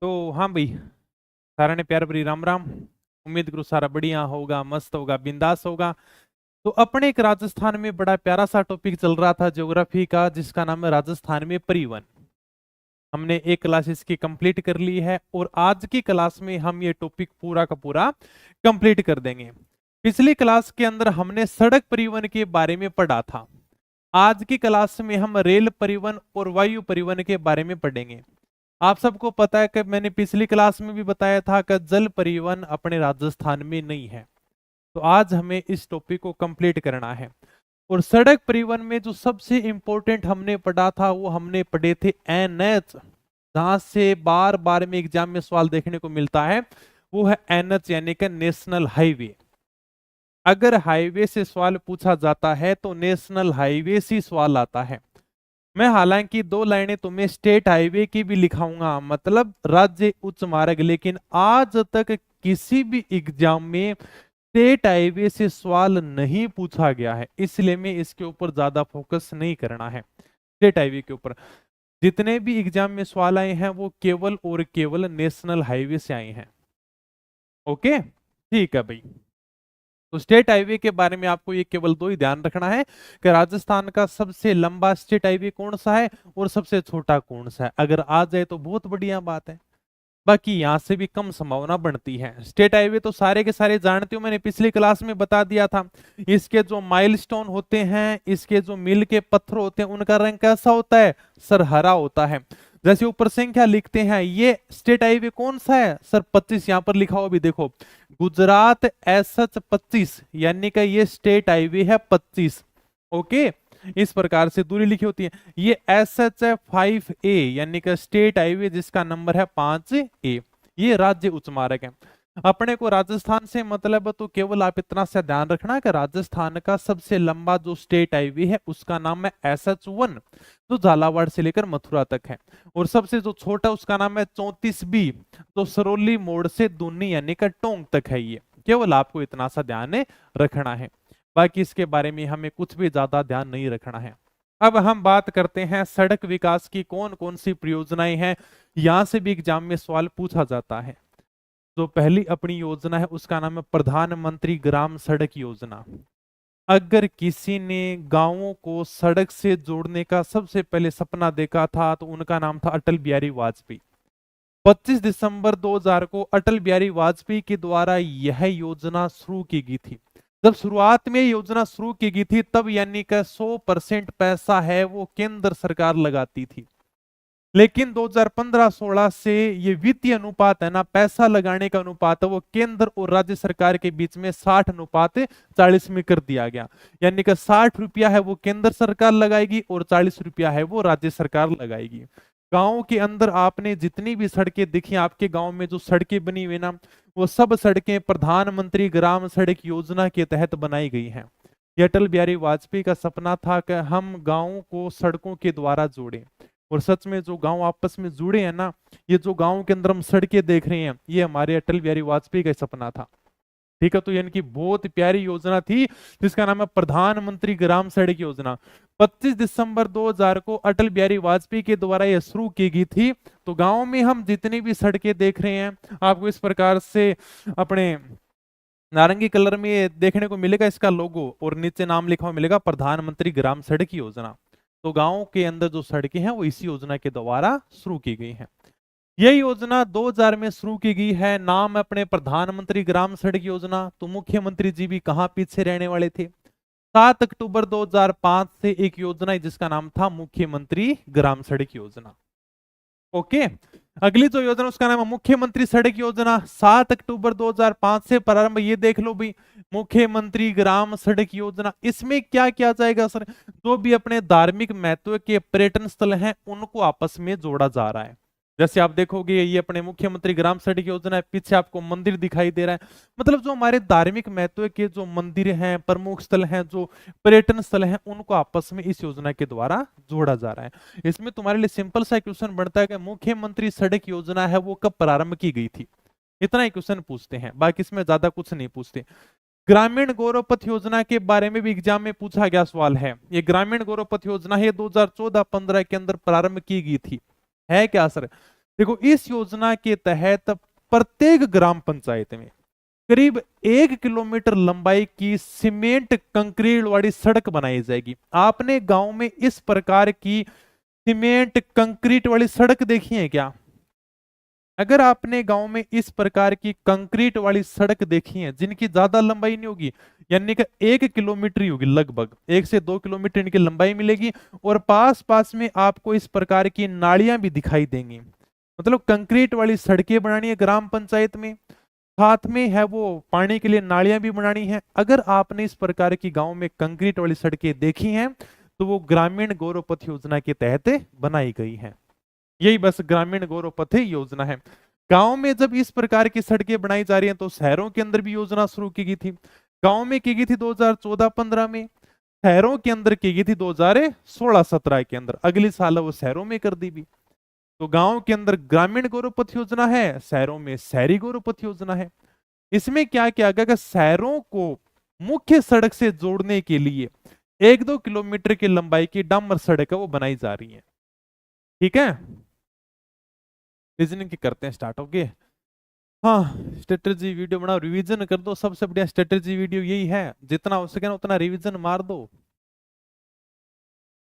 तो हाँ भाई, सारा ने प्यार भरी राम राम। उम्मीद करो सारा बढ़िया होगा, मस्त होगा, बिंदास होगा। तो अपने एक राजस्थान में बड़ा प्यारा सा टॉपिक चल रहा था ज्योग्राफी का, जिसका नाम है राजस्थान में परिवहन। हमने एक क्लास इसकी कंप्लीट कर ली है और आज की क्लास में हम ये टॉपिक पूरा का पूरा कंप्लीट कर देंगे। पिछली क्लास के अंदर हमने सड़क परिवहन के बारे में पढ़ा था। आज की क्लास में हम रेल परिवहन और वायु परिवहन के बारे में पढ़ेंगे। आप सबको पता है कि मैंने पिछली क्लास में भी बताया था कि जल परिवहन अपने राजस्थान में नहीं है। तो आज हमें इस टॉपिक को कंप्लीट करना है। और सड़क परिवहन में जो सबसे इंपॉर्टेंट हमने पढ़ा था वो हमने पढ़े थे एनएच, जहां से बार बार में एग्जाम में सवाल देखने को मिलता है, वो है एनएच यानी कि नेशनल हाईवे। अगर हाईवे से सवाल पूछा जाता है तो नेशनल हाईवे से सवाल आता है। मैं हालांकि दो लाइनें तुम्हें स्टेट हाईवे की भी लिखाऊंगा, मतलब राज्य उच्च मार्ग, लेकिन आज तक किसी भी एग्जाम में स्टेट हाईवे से सवाल नहीं पूछा गया है, इसलिए मैं इसके ऊपर ज्यादा फोकस नहीं करना है। स्टेट हाईवे के ऊपर जितने भी एग्जाम में सवाल आए हैं वो केवल और केवल नेशनल हाईवे से आए हैं। ओके, ठीक है भाई। तो स्टेट हाईवे के बारे में आपको ये केवल दो ही ध्यान रखना है कि राजस्थान का सबसे लंबा स्टेट हाईवे कौन सा है और सबसे छोटा कौन सा है। अगर आ जाए तो बहुत बढ़िया बात है, बाकी यहां से भी कम संभावना बनती है। स्टेट हाईवे तो सारे के सारे जानते हो, मैंने पिछली क्लास में बता दिया था। इसके जो माइलस्टोन होते हैं, इसके जो मील के पत्थर होते हैं, उनका रंग कैसा होता है सर? हरा होता है। जैसे ऊपर संख्या लिखते हैं, ये स्टेट हाईवे कौन सा है सर? 25। यहां पर लिखा हुआ भी देखो, गुजरात एसएच 25, यानी कि ये स्टेट हाईवे है 25। ओके, इस प्रकार से दूरी लिखी होती है। ये एस एच है 5A, यानी कि स्टेट हाईवे जिसका नंबर है 5A। ये राज्य उच्च मार्ग है। अपने को राजस्थान से मतलब तो केवल आप इतना सा ध्यान रखना कि राजस्थान का सबसे लंबा जो स्टेट हाईवे है उसका नाम है SH1, जो झालावाड़ से लेकर मथुरा तक है। और सबसे जो छोटा उसका नाम है 34B, जो सरौली मोड़ से दूनी यानी कि टोंक तक है। ये केवल आपको इतना सा ध्यान रखना है, बाकी इसके बारे में हमें कुछ भी ज्यादा ध्यान नहीं रखना है। अब हम बात करते हैं सड़क विकास की कौन कौन सी परियोजनाएं हैं, यहां से भी एग्जाम में सवाल पूछा जाता है। जो पहली अपनी योजना है उसका नाम है प्रधानमंत्री ग्राम सड़क योजना। अगर किसी ने गांवों को सड़क से जोड़ने का सबसे पहले सपना देखा था तो उनका नाम था अटल बिहारी वाजपेयी। 25 दिसंबर 2000 को अटल बिहारी वाजपेयी के द्वारा यह योजना शुरू की गई थी। जब शुरुआत में योजना शुरू की गई थी तब यानी कि 100% पैसा है वो केंद्र सरकार लगाती थी। लेकिन 2015-16 से ये वित्तीय अनुपात है ना, पैसा लगाने का अनुपात है, वो केंद्र और राज्य सरकार के बीच में 60:40 में कर दिया गया। यानी कि 60 रुपया है वो केंद्र सरकार लगाएगी और 40 रुपया है वो राज्य सरकार लगाएगी। गांव के अंदर आपने जितनी भी सड़कें देखी, आपके गांव में जो सड़कें बनी हुई ना, वो सब सड़कें प्रधानमंत्री ग्राम सड़क योजना के तहत बनाई गई हैं। ये अटल बिहारी वाजपेयी का सपना था कि हम गांवों को सड़कों के द्वारा जोड़ें। और सच में जो गांव आपस में जुड़े हैं ना, ये जो गांव के अंदर हम सड़कें देख रहे हैं, ये हमारे अटल बिहारी वाजपेयी का सपना था। ठीक है, तो यानी कि बहुत प्यारी योजना थी जिसका नाम है प्रधानमंत्री ग्राम सड़क योजना। 25 दिसंबर 2000 को अटल बिहारी वाजपेयी के द्वारा यह शुरू की गई थी। तो गांव में हम जितनी भी सड़कें देख रहे हैं, आपको इस प्रकार से अपने नारंगी कलर में ये देखने को मिलेगा इसका लोगो, और नीचे नाम लिखा हुआ मिलेगा प्रधानमंत्री ग्राम सड़क योजना। तो गांव के अंदर जो सड़कें हैं वो इसी योजना के द्वारा शुरू की गई हैं। यह योजना 2000 में शुरू की गई है। नाम अपने प्रधानमंत्री ग्राम सड़क योजना। तो मुख्यमंत्री जी भी कहां पीछे रहने वाले थे? 7 अक्टूबर 2005 से एक योजना है जिसका नाम था मुख्यमंत्री ग्राम सड़क योजना। ओके, अगली जो योजना उसका नाम है मुख्यमंत्री सड़क योजना। 7 अक्टूबर 2005 से प्रारंभ। ये देख लो भाई, मुख्यमंत्री ग्राम सड़क योजना। इसमें क्या किया जाएगा सर? जो भी अपने धार्मिक महत्व के पर्यटन स्थल हैं उनको आपस में जोड़ा जा रहा है। जैसे आप देखोगे ये अपने मुख्यमंत्री ग्राम सड़क योजना है, पीछे आपको मंदिर दिखाई दे रहा है। मतलब जो हमारे धार्मिक महत्व के जो मंदिर हैं, प्रमुख स्थल हैं, जो पर्यटन स्थल हैं, उनको आपस में इस योजना के द्वारा जोड़ा जा रहा है। इसमें तुम्हारे लिए सिंपल सा क्वेश्चन बनता है कि मुख्यमंत्री सड़क योजना है वो कब प्रारंभ की गई थी? इतना ही क्वेश्चन पूछते हैं, बाकी इसमें ज्यादा कुछ नहीं पूछते। ग्रामीण गौरव पथ योजना के बारे में भी एग्जाम में पूछा गया सवाल है। ये ग्रामीण गौरव पथ योजना है 2014-15 के अंदर प्रारंभ की गई थी। है क्या सर? देखो इस योजना के तहत प्रत्येक ग्राम पंचायत में करीब 1 किलोमीटर लंबाई की सीमेंट कंक्रीट वाली सड़क बनाई जाएगी। आपने गांव में इस प्रकार की सीमेंट कंक्रीट वाली सड़क देखी है क्या? अगर आपने गांव में इस प्रकार की कंक्रीट वाली सड़क देखी है जिनकी ज्यादा लंबाई नहीं होगी, यानी कि 1 किलोमीटर ही होगी, लगभग 1 से 2 किलोमीटर इनकी लंबाई मिलेगी, और पास पास में आपको इस प्रकार की नालियां भी दिखाई देंगी, मतलब कंक्रीट वाली सड़कें बनानी है ग्राम पंचायत में, साथ में है वो पानी के लिए नालियां भी बनानी है। अगर आपने इस प्रकार की गांव में कंक्रीट वाली सड़कें देखी हैं तो वो ग्रामीण गौरव पथ योजना के तहत बनाई गई है। यही बस ग्रामीण गौरव पथ योजना है। गांव में जब इस प्रकार की सड़कें बनाई जा रही हैं तो शहरों के अंदर भी योजना शुरू की गई थी। गांव में की गई थी 2014-15 में, शहरों के अंदर की गई थी 2016-17 के अंदर, अगले साल वो शहरों में कर दी भी। तो गांव के अंदर ग्रामीण गौरव पथ योजना है, शहरों में शहरी गौरव पथ योजना है। इसमें क्या किया गया कि शहरों को मुख्य सड़क से जोड़ने के लिए 1-2 किलोमीटर की लंबाई की डामर सड़क है वो बनाई जा रही है। ठीक है, रीजनिंग की करते हैं स्टार्ट। ओके, हाँ, स्ट्रेटेजी वीडियो बनाओ, रिवीजन कर दो। सबसे बढ़िया स्ट्रेटेजी वीडियो यही है, जितना हो सके ना उतना रिवीजन मार दो।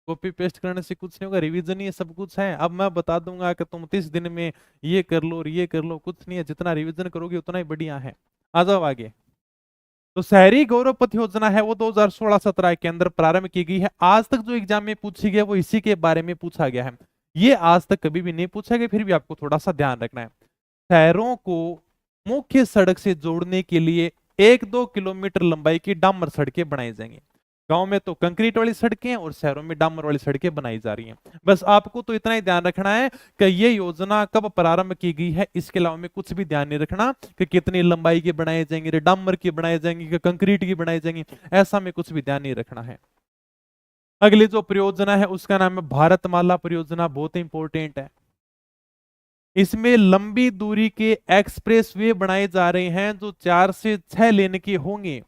कॉपी पेस्ट करने से कुछ नहीं होगा, रिवीजन ही सब कुछ है। अब मैं बता दूंगा कि तुम 30 दिन में ये कर लो और ये कर लो, कुछ नहीं है, जितना रिवीजन करोगे उतना ही बढ़िया है। आ जाओ आगे। तो शहरी गौरव पथ योजना है वो 2016-17 के अंदर प्रारंभ की गई है। आज तक जो एग्जाम में पूछी गई वो इसी के बारे में पूछा गया है। ये आज तक कभी भी नहीं पूछा गया, फिर भी आपको थोड़ा सा ध्यान रखना है। शहरों को मुख्य सड़क से जोड़ने के लिए 1-2 किलोमीटर लंबाई की डामर सड़कें बनाई जाएंगी। गांव में तो कंक्रीट वाली सड़कें और शहरों में डामर वाली सड़कें बनाई जा रही हैं। बस आपको तो इतना ही ध्यान रखना है कि ये योजना कब प्रारंभ की गई है, इसके अलावा में कुछ भी ध्यान नहीं रखना कि कितनी लंबाई के बनाए जाएंगे, डामर की बनाई जाएंगी कि कंक्रीट की बनाई जाएंगी, ऐसा में कुछ भी ध्यान नहीं रखना है। अगली जो परियोजना है उसका नाम है भारतमाला परियोजना, बहुत इंपॉर्टेंट है। इसमें लंबी दूरी के एक्सप्रेस वे बनाए जा रहे हैं जो 4 से 6 लेन के होंगे।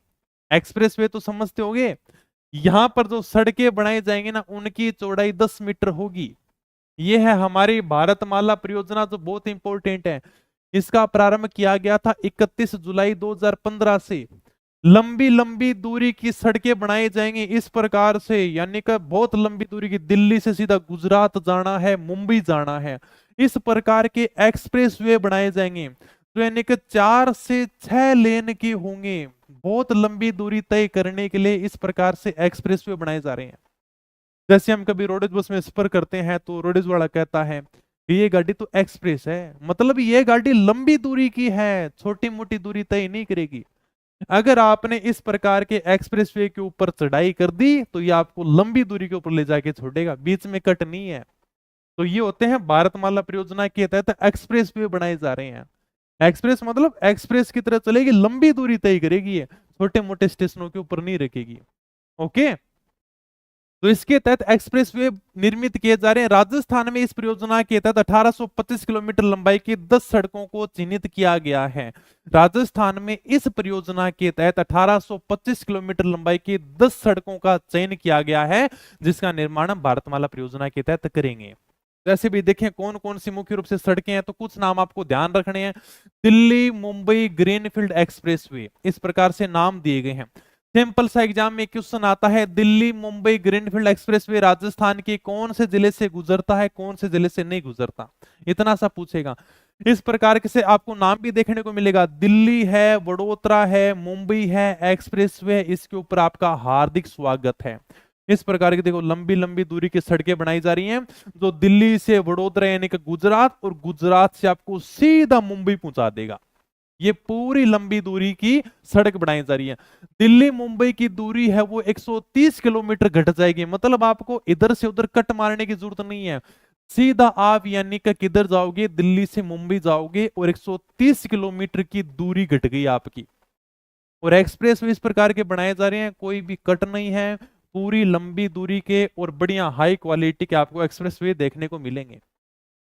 एक्सप्रेस वे तो समझते होंगे, यहां पर जो सड़कें बनाई जाएंगी ना उनकी चौड़ाई 10 मीटर होगी। ये है हमारी भारतमाला परियोजना जो बहुत इंपॉर्टेंट है। इसका प्रारंभ किया गया था 31 जुलाई 2015 से। लंबी लंबी दूरी की सड़कें बनाई जाएंगी इस प्रकार से, यानी कि बहुत लंबी दूरी की, दिल्ली से सीधा गुजरात जाना है, मुंबई जाना है, इस प्रकार के एक्सप्रेस वे बनाए जाएंगे तो यानी कि 4 से 6 लेन की होंगे। बहुत लंबी दूरी तय करने के लिए इस प्रकार से एक्सप्रेस वे बनाए जा रहे हैं। जैसे हम कभी रोडवेज बस में सफर करते हैं तो रोडवेज वाला कहता है कि ये गाड़ी तो एक्सप्रेस है, मतलब ये गाड़ी लंबी दूरी की है, छोटी मोटी दूरी तय नहीं करेगी। अगर आपने इस प्रकार के एक्सप्रेस वे के ऊपर चढ़ाई कर दी तो ये आपको लंबी दूरी के ऊपर ले जाके छोड़ेगा, बीच में कट नहीं है। तो ये होते हैं भारतमाला परियोजना के तहत एक्सप्रेस वे बनाए जा रहे हैं। एक्सप्रेस मतलब एक्सप्रेस की तरह चलेगी, लंबी दूरी तय करेगी, ये छोटे मोटे स्टेशनों के ऊपर नहीं रखेगी। ओके, तो इसके तहत एक्सप्रेस वे निर्मित किए जा रहे हैं। राजस्थान में इस परियोजना के तहत 1825 किलोमीटर लंबाई की 10 सड़कों को चिन्हित किया गया है। राजस्थान में इस परियोजना के तहत 1825 किलोमीटर लंबाई की 10 सड़कों का चयन किया गया है जिसका निर्माण हम भारतमाला परियोजना के तहत करेंगे। वैसे भी देखें कौन कौन सी मुख्य रूप से सड़कें हैं तो कुछ नाम आपको ध्यान रखने हैं। दिल्ली मुंबई ग्रीनफील्ड एक्सप्रेसवे, इस प्रकार से नाम दिए गए हैं। सिंपल सा एग्जाम में क्वेश्चन आता है, दिल्ली मुंबई ग्रीनफील्ड एक्सप्रेसवे राजस्थान के कौन से जिले से गुजरता है, कौन से जिले से नहीं गुजरता, इतना सा पूछेगा। इस प्रकार के से आपको नाम भी देखने को मिलेगा, दिल्ली है, वडोदरा है, मुंबई है, एक्सप्रेसवे, इसके ऊपर आपका हार्दिक स्वागत है। इस प्रकार की देखो लंबी लंबी दूरी की सड़कें बनाई जा रही हैं जो दिल्ली से वडोदरा यानी कि गुजरात, और गुजरात से आपको सीधा मुंबई पहुंचा देगा। ये पूरी लंबी दूरी की सड़क बनाई जा रही है। दिल्ली मुंबई की दूरी है वो 130 किलोमीटर घट जाएगी, मतलब आपको इधर से उधर कट मारने की जरूरत नहीं है, सीधा आप यानी कि किधर जाओगे, दिल्ली से मुंबई जाओगे और 130 किलोमीटर की दूरी घट गई आपकी। और एक्सप्रेस वे इस प्रकार के बनाए जा रहे हैं, कोई भी कट नहीं है, पूरी लंबी दूरी के और बढ़िया हाई क्वालिटी के आपको एक्सप्रेस वे देखने को मिलेंगे।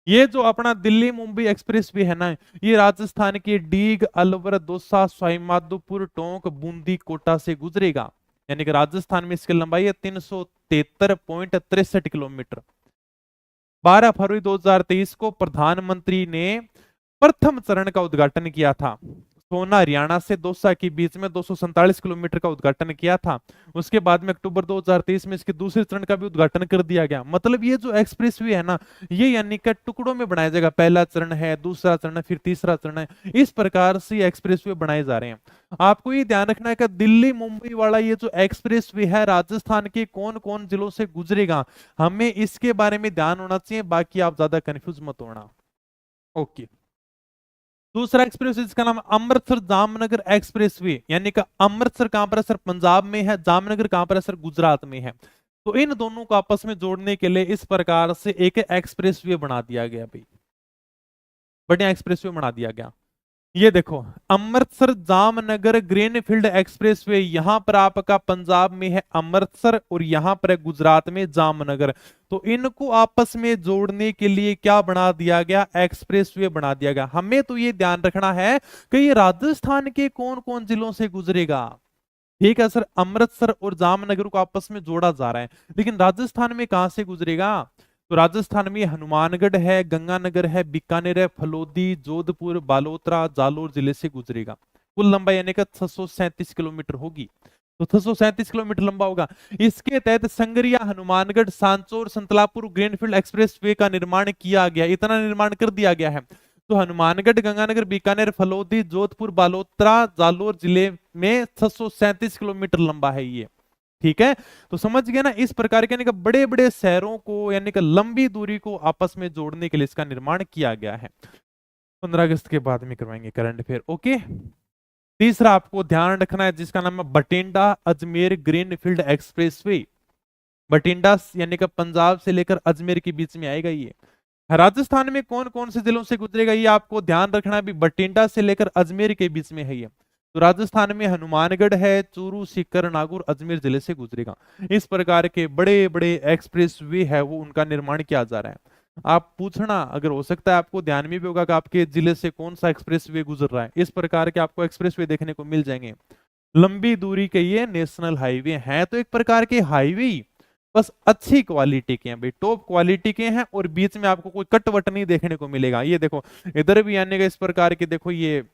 ये जो अपना दिल्ली मुंबई एक्सप्रेस वे है ना, ये राजस्थान के डीग, अलवर, दौसा, सवाईमाधोपुर, टोंक, बूंदी, कोटा से गुजरेगा। यानी कि राजस्थान में इसकी लंबाई है 373.63 किलोमीटर। 12 फरवरी 2023 को प्रधानमंत्री ने प्रथम चरण का उद्घाटन किया था। सोना हरियाणा से दौसा के बीच में 247 किलोमीटर का उद्घाटन किया था। उसके बाद में अक्टूबर 2023 में इसके दूसरे चरण का भी उद्घाटन कर दिया गया। मतलब ये जो एक्सप्रेसवे है ना, ये यानी कि टुकड़ों में बनाया जाएगा। पहला चरण है, दूसरा चरण है, फिर तीसरा चरण है। इस प्रकार से एक्सप्रेसवे बनाए जा रहे हैं। आपको ये ध्यान रखना है कि दिल्ली मुंबई वाला ये जो एक्सप्रेसवे है राजस्थान के कौन कौन जिलों से गुजरेगा, हमें इसके बारे में ध्यान होना चाहिए। बाकी आप ज्यादा कंफ्यूज मत होना। ओके। दूसरा एक्सप्रेस जिसका नाम अमृतसर जामनगर एक्सप्रेसवे, यानी कि अमृतसर कहां पर है सर? पंजाब में है। जामनगर कहां पर है सर? गुजरात में है। तो इन दोनों को आपस में जोड़ने के लिए इस प्रकार से एक एक्सप्रेसवे बना दिया गया भाई, बढ़िया एक्सप्रेसवे बना दिया गया। ये देखो, अमृतसर जामनगर ग्रीनफील्ड एक्सप्रेसवे, यहां पर आपका पंजाब में है अमृतसर और यहां पर है गुजरात में जामनगर। तो इनको आपस में जोड़ने के लिए क्या बना दिया गया? एक्सप्रेसवे बना दिया गया। हमें तो ये ध्यान रखना है कि ये राजस्थान के कौन कौन जिलों से गुजरेगा। ठीक है सर, अमृतसर और जामनगर को आपस में जोड़ा जा रहा है, लेकिन राजस्थान में कहां से गुजरेगा? तो राजस्थान में हनुमानगढ़ है, गंगानगर है, बीकानेर है, फलोदी, जोधपुर, बालोतरा, जालोर जिले से गुजरेगा। कुल लंबाई यानी कि 637 किलोमीटर होगी। तो 637 किलोमीटर लंबा होगा। इसके तहत Sangaria, Hanumangarh, Sanchore, Santalpur greenfield expressway का निर्माण किया गया। इतना निर्माण कर दिया गया है। तो हनुमानगढ़, गंगानगर, बीकानेर, फलोदी, जोधपुर, बालोतरा, जालोर जिले में 637 किलोमीटर लंबा है ये। ठीक है, तो समझ गए ना। इस प्रकार के बड़े बड़े शहरों को यानी कि लंबी दूरी को आपस में जोड़ने के लिए इसका निर्माण किया गया है। 15 अगस्त के बाद में करवाएंगे करंट अफेयर। ओके। तीसरा आपको ध्यान रखना है जिसका नाम है बठिंडा अजमेर ग्रीनफील्ड एक्सप्रेसवे। बठिंडा यानी कि पंजाब से लेकर अजमेर के बीच में आएगा ये। राजस्थान में कौन कौन से जिलों से गुजरेगा ये आपको ध्यान रखना है। अभी बठिंडा से लेकर अजमेर के बीच में है ये। तो राजस्थान में हनुमानगढ़ है, चूरू, सीकर, नागौर, अजमेर जिले से गुजरेगा। इस प्रकार के बड़े बड़े एक्सप्रेस वे है वो उनका निर्माण किया जा रहा है। आप पूछना, अगर हो सकता है आपको ध्यान में भी होगा कि आपके जिले से कौन सा एक्सप्रेस वे गुजर रहा है। इस प्रकार के आपको एक्सप्रेस वे देखने को मिल जाएंगे। लंबी दूरी के ये नेशनल हाईवे हैं, तो एक प्रकार के हाईवे बस अच्छी क्वालिटी के हैं भाई, टॉप क्वालिटी के हैं। और बीच में आपको कोई कटवट नहीं देखने को मिलेगा। ये देखो, इधर भी आने का इस प्रकार के देखो ये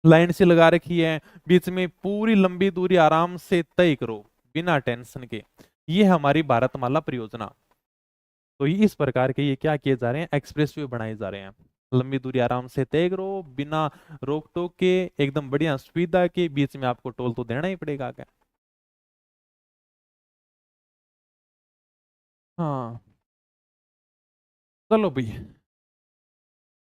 लाइन से लगा रखी है, बीच में पूरी लंबी दूरी आराम से तय करो बिना टेंशन के। ये हमारी भारतमाला परियोजना। तो ये इस प्रकार के ये क्या किए जा रहे हैं? एक्सप्रेसवे बनाए जा रहे हैं। लंबी दूरी आराम से तय करो बिना रोक टोक के, एकदम बढ़िया सुविधा के। बीच में आपको टोल तो देना ही पड़ेगा क्या? हाँ, चलो भैया।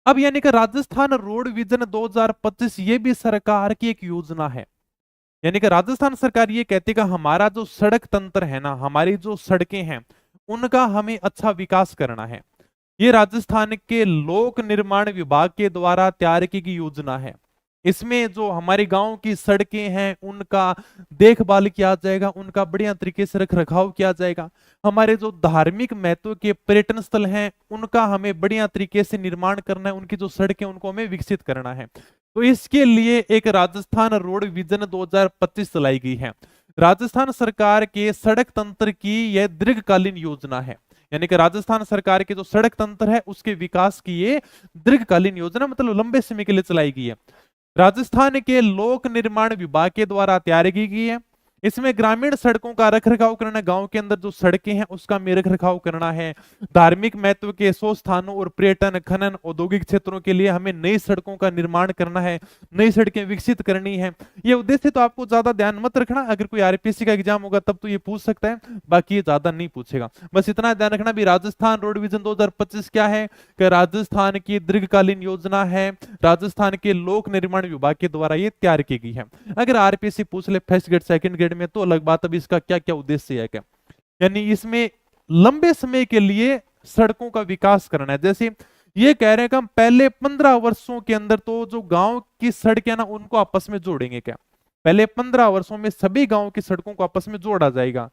अब यानी कि राजस्थान रोड विजन 2025 ये भी सरकार की एक योजना है। यानी कि राजस्थान सरकार ये कहती है कि हमारा जो सड़क तंत्र है ना, हमारी जो सड़कें हैं उनका हमें अच्छा विकास करना है। ये राजस्थान के लोक निर्माण विभाग के द्वारा तैयार की गई योजना है। इसमें जो हमारे गांव की सड़कें हैं उनका देखभाल किया जाएगा, उनका बढ़िया तरीके से रख रखाव किया जाएगा। हमारे जो धार्मिक महत्व के पर्यटन स्थल हैं उनका हमें बढ़िया तरीके से निर्माण करना है, उनकी जो सड़कें उनको हमें विकसित करना है। तो इसके लिए एक राजस्थान रोड विजन 2025 चलाई गई है। राजस्थान सरकार के सड़क तंत्र की यह दीर्घकालीन योजना है। यानी कि राजस्थान सरकार के जो सड़क तंत्र है उसके विकास की ये दीर्घकालीन योजना, मतलब लंबे समय के लिए चलाई गई है। राजस्थान के लोक निर्माण विभाग के द्वारा तैयार की गई है। इसमें ग्रामीण सड़कों का रखरखाव करना, गांव के अंदर जो सड़कें हैं उसका में रखरखाव करना है। धार्मिक महत्व के 100 स्थानों और पर्यटन, खनन, औद्योगिक क्षेत्रों के लिए हमें नई सड़कों का निर्माण करना है, नई सड़कें विकसित करनी है। ये उद्देश्य तो आपको ज्यादा ध्यान मत रखना, अगर कोई आरपीएससी का एग्जाम होगा तब तो ये पूछ सकता है, बाकी ये ज्यादा नहीं पूछेगा। बस इतना ध्यान रखना भी राजस्थान रोड विजन 2025 क्या है कि राजस्थान की दीर्घकालीन योजना है। राजस्थान के लोक निर्माण विभाग के द्वारा ये तैयार की गई है। अगर आरपीएससी पूछ ले फर्स्ट ग्रेड सेकंड ग्रेड में तो अलग बात, अब इसका क्या क्या उद्देश्य है क्या, यानी इसमें लंबे समय के लिए सड़कों का विकास करना है। जैसे ये कह रहे हैं कि हम पहले 15 वर्षों के अंदर तो जो गांव की सड़कें ना उनको आपस में जोड़ेंगे। क्या पहले 15 वर्षों में सभी गांव की सड़कों को आपस में जोड़ा जाएगा?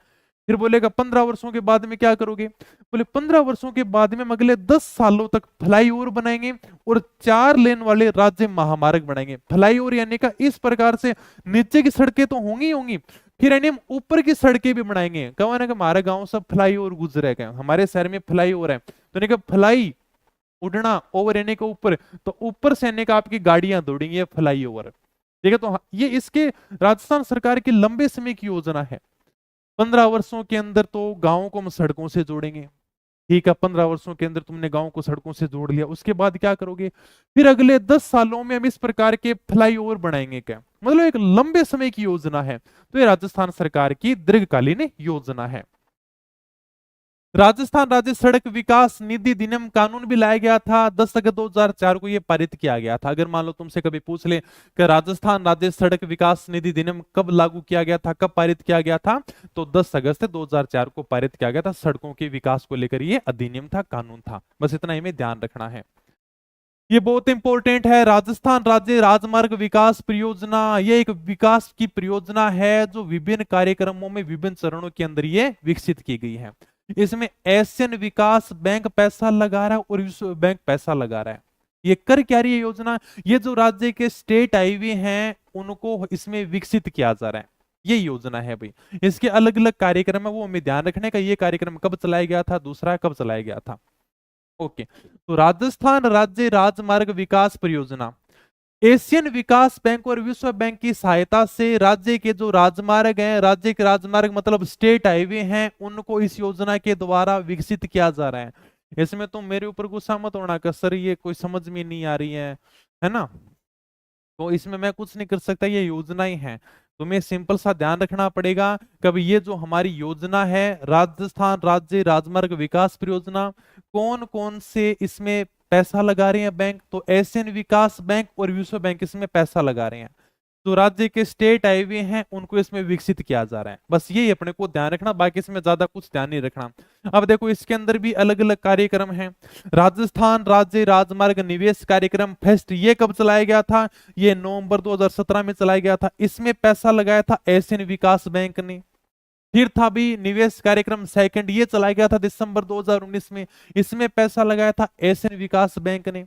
फिर बोलेगा 15 वर्षों के बाद में क्या करोगे? बोले 15 वर्षों के बाद में हम अगले 10 सालों तक फ्लाईओवर बनाएंगे और 4 लेन वाले राज्य महामार्ग बनाएंगे। फ्लाईओवर यानी का इस प्रकार से नीचे की सड़कें तो होंगी होंगी, फिर यानी हम ऊपर की सड़कें भी बनाएंगे। कहा ना कि हमारे गांव सब फ्लाईओवर गुजरेगा, हमारे शहर में फ्लाईओवर है, तो नहीं फ्लाई उड़ना, ओवर आने के ऊपर, तो ऊपर से आने का आपकी गाड़ियां दौड़ेंगी, फ्लाई ओवर। ठीक है, तो ये इसके राजस्थान सरकार की लंबे समय की योजना है। 15 वर्षों के अंदर तो गांवों को हम सड़कों से जोड़ेंगे। ठीक है, 15 वर्षों के अंदर तुमने गांव को सड़कों से जोड़ लिया, उसके बाद क्या करोगे? फिर अगले 10 सालों में हम इस प्रकार के फ्लाईओवर बनाएंगे क्या? मतलब एक लंबे समय की योजना है। तो ये राजस्थान सरकार की दीर्घकालीन योजना है। राजस्थान राज्य सड़क विकास निधि अधिनियम कानून भी लाया गया था, 10 अगस्त 2004 को ये पारित किया गया था। अगर मान लो तुमसे कभी पूछ ले कि राजस्थान राज्य सड़क विकास निधि अधिनियम कब लागू किया गया था, कब पारित किया गया था, तो 10 अगस्त 2004 को पारित किया गया था। सड़कों के विकास को लेकर ये अधिनियम था, कानून था। बस इतना हमें ध्यान रखना है, ये बहुत इंपॉर्टेंट है। राजस्थान राज्य राजमार्ग विकास परियोजना, ये एक विकास की परियोजना है जो विभिन्न कार्यक्रमों में विभिन्न चरणों के अंदर ये विकसित की गई है। इसमें एशियन विकास बैंक पैसा लगा रहा है और विश्व बैंक पैसा लगा रहा है। ये कर क्या रही है योजना? ये जो राज्य के स्टेट हाईवे हैं उनको इसमें विकसित किया जा रहा है, ये योजना है भाई। इसके अलग अलग कार्यक्रम है, वो हमें ध्यान रखने का। ये कार्यक्रम कब चलाया गया था, दूसरा कब चलाया गया था। ओके, तो राजस्थान राज्य राजमार्ग विकास परियोजना एशियन विकास बैंक और विश्व बैंक की सहायता से राज्य के जो राजमार्ग हैं, राज्य के राजमार्ग मतलब स्टेट हाईवे हैं, उनको इस योजना के द्वारा विकसित किया जा रहा है। इसमें तुम मेरे ऊपर गुस्सा मत होना कि सर ये कोई समझ में नहीं आ रही है ना? तो इसमें मैं कुछ नहीं कर सकता, ये योजना ही है। तुम्हें सिंपल सा ध्यान रखना पड़ेगा, कभी ये जो हमारी योजना है राजस्थान राज्य राजमार्ग विकास परियोजना, कौन कौन से इसमें पैसा लगा रहे हैं बैंक? तो एशियन विकास बैंक और विश्व बैंक इसमें पैसा लगा रहे हैं। जो राज्य के स्टेट हाईवे हैं उनको इसमें विकसित किया जा रहा है। बस यही अपने को ध्यान रखना, बाकी इसमें ज्यादा कुछ ध्यान नहीं रखना। अब देखो इसके अंदर भी अलग अलग कार्यक्रम हैं। राजस्थान राज्य राजमार्ग निवेश कार्यक्रम फेस्ट, ये कब चलाया गया था? ये नवंबर 2017 में चलाया गया था। इसमें पैसा लगाया था एशियन विकास बैंक ने। फिर था भी निवेश कार्यक्रम सेकंड, ये चलाया गया था दिसंबर 2019 में। इसमें पैसा लगाया था एशियन विकास बैंक ने।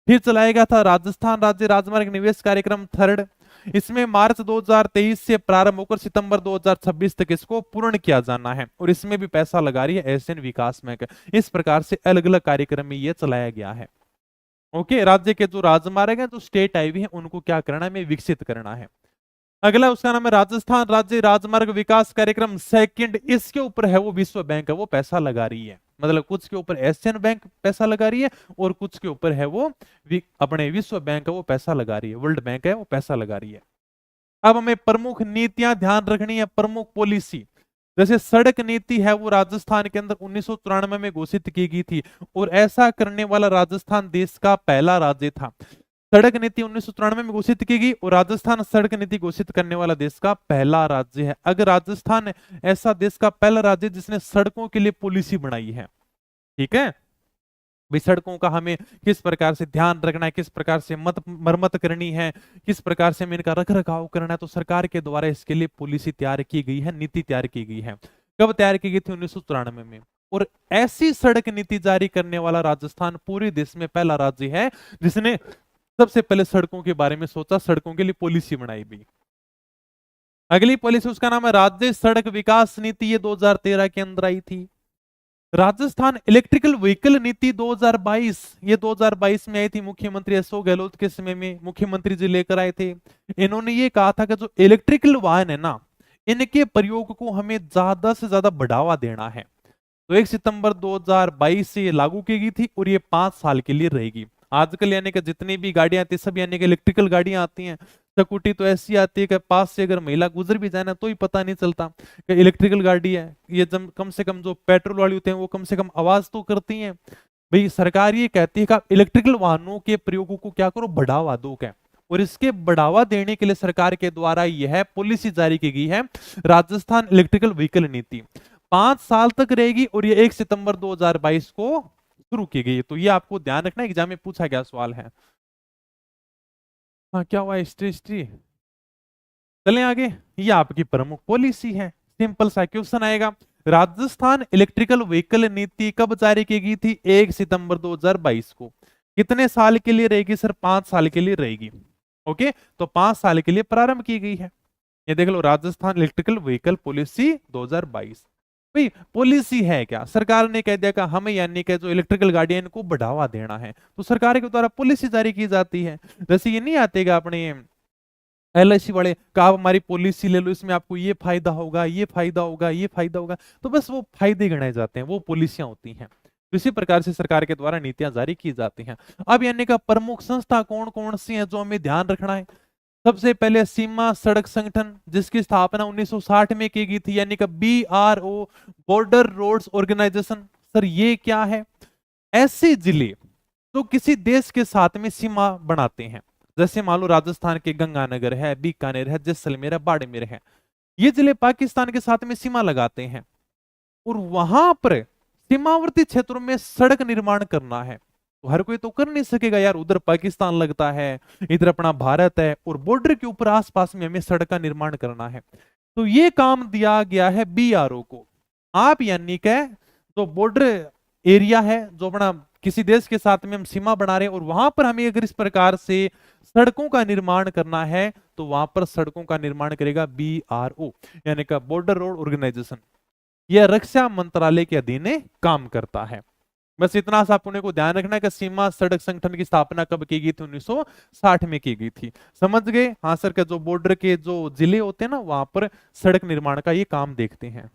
फिर चलाया गया था राजस्थान राज्य राजमार्ग निवेश कार्यक्रम थर्ड, इसमें मार्च 2023 से प्रारंभ होकर सितंबर 2026 तक इसको पूर्ण किया जाना है, और इसमें भी पैसा लगा रही है एशियन विकास बैंक। इस प्रकार से अलग अलग कार्यक्रम में यह चलाया गया है। ओके, राज्य के जो राजमार्ग है, जो स्टेट हाईवे है, उनको क्या करना है, हमें विकसित करना है। अगला उसका नाम है राजस्थान राज्य राजमार्ग विकास कार्यक्रम सेकंड, इसके ऊपर है वो विश्व बैंक है, वो पैसा लगा रही है। मतलब कुछ के ऊपर एशियन बैंक पैसा लगा रही है और कुछ के ऊपर है वो अपने विश्व बैंक है, वो पैसा लगा रही है, वर्ल्ड बैंक है, वो पैसा लगा रही है। अब हमें प्रमुख नीतियां ध्यान रखनी है, प्रमुख पॉलिसी। जैसे सड़क नीति है वो राजस्थान के अंदर 1994 में घोषित की गई थी, और ऐसा करने वाला राजस्थान देश का पहला राज्य था। सड़क नीति 1993 में घोषित की गई और राजस्थान सड़क नीति घोषित करने वाला देश का पहला राज्य है। अगर राजस्थान ऐसा देश का पहला राज्य जिसने सड़कों के लिए पॉलिसी बनाई है। ठीक है भाई, सड़कों का हमें किस प्रकार से ध्यान रखना है, किस प्रकार से मरम्मत करनी है, किस प्रकार से हमें इनका रख रखाव करना है, तो सरकार के द्वारा इसके लिए पॉलिसी तैयार की गई है, नीति तैयार की गई है। कब तैयार की गई थी? 1993 में। और ऐसी सड़क नीति जारी करने वाला राजस्थान पूरे देश में पहला राज्य है जिसने सबसे पहले सड़कों के बारे में सोचा, सड़कों के लिए पॉलिसी बनाई भी। अगली पॉलिसी उसका नाम है राज्य सड़क विकास नीति, ये 2013 के अंदर आई थी। राजस्थान इलेक्ट्रिकल व्हीकल नीति 2022, ये 2022 में आई थी, मुख्यमंत्री अशोक गहलोत के समय में मुख्यमंत्री जी लेकर आए थे। इन्होंने ये कहा था कि जो इलेक्ट्रिकल वाहन है ना, इनके प्रयोग को हमें ज्यादा से ज्यादा बढ़ावा देना है। तो 1 सितंबर 2022 से ये लागू की गई थी और ये 5 साल के लिए रहेगी। आजकल यानी कि जितनी भी गाड़ियां आती है सब यानी कि इलेक्ट्रिकल गाड़ियां आती हैं। स्कूटी तो ऐसी आती है कि पास से अगर महिला गुजर भी जाए ना तो ही पता नहीं चलता कि इलेक्ट्रिकल गाड़ी है। ये कम से कम जो पेट्रोल वाली होते हैं वो कम से कम आवाज तो करती हैं। भाई सरकार ये कहती है कि आप इलेक्ट्रिकल वाहनों के प्रयोगों को क्या करो, बढ़ावा दो क्या। और इसके बढ़ावा देने के लिए सरकार के द्वारा यह पॉलिसी जारी की गई है, राजस्थान इलेक्ट्रिकल व्हीकल नीति। 5 साल तक रहेगी और ये 1 सितंबर 2022 को शुरू की गई। तो ये आपको ध्यान रखना, एग्जाम में पूछा गया सवाल है। हाँ क्या हुआ, हिस्ट्री। चलें आगे, ये आपकी प्रमुख पॉलिसी है। सिंपल सा क्वेश्चन आएगा, राजस्थान इलेक्ट्रिकल व्हीकल नीति कब जारी की गई थी? 1 सितंबर 2022 को। कितने साल के लिए रहेगी सर? 5 साल के लिए रहेगी। ओके, तो 5 साल के लिए प्रारंभ की गई है। ये देख लो, राजस्थान इलेक्ट्रिकल व्हीकल पॉलिसी 2022। भाई पॉलिसी है क्या, सरकार ने कह दिया कि हमें यानी कि जो इलेक्ट्रिकल गाड़ियां इनको बढ़ावा देना है, तो सरकार के द्वारा पॉलिसी जारी की जाती है। जैसे ये नहीं आते क्या अपने एलआईसी वाले का, आप हमारी पॉलिसी ले लो, इसमें आपको ये फायदा होगा, ये फायदा होगा, ये फायदा होगा, तो बस वो फायदे गिनाए जाते हैं, वो पॉलिसियां होती हैं। तो इसी प्रकार से सरकार के द्वारा नीतियां जारी की जाती हैं। अब यानी का प्रमुख संस्था कौन कौन सी है जो हमें ध्यान रखना है। सबसे पहले सीमा सड़क संगठन, जिसकी स्थापना 1960 में की गई थी, यानी कि BRO, border roads organisation. Sir ये क्या है? ऐसे जिले जो किसी देश के साथ में सीमा बनाते हैं, जैसे मान लो राजस्थान के गंगानगर है, बीकानेर है, जैसलमेर है, बाड़मेर है, ये जिले पाकिस्तान के साथ में सीमा लगाते हैं, और वहां पर सीमावर्ती क्षेत्रों में सड़क निर्माण करना है। तो हर कोई तो कर नहीं सकेगा यार, उधर पाकिस्तान लगता है, इधर अपना भारत है, और बॉर्डर के ऊपर आसपास में हमें सड़क का निर्माण करना है। तो ये काम दिया गया है BRO को। आप यानी कि जो बॉर्डर एरिया है, जो अपना किसी देश के साथ में हम सीमा बना रहे हैं, और वहां पर हमें अगर इस प्रकार से सड़कों का निर्माण करना है, तो वहां पर सड़कों का निर्माण करेगा BRO, यानी कि बॉर्डर रोड ऑर्गेनाइजेशन। यह रक्षा मंत्रालय के अधीन काम करता है। बस इतना सा अपने को ध्यान रखना है कि सीमा सड़क संगठन की स्थापना कब की गई थी? 1960 में की गई थी। समझ गए? हाँ सर, के जो बॉर्डर के जो जिले होते हैं ना, वहां पर सड़क निर्माण का ये काम देखते हैं।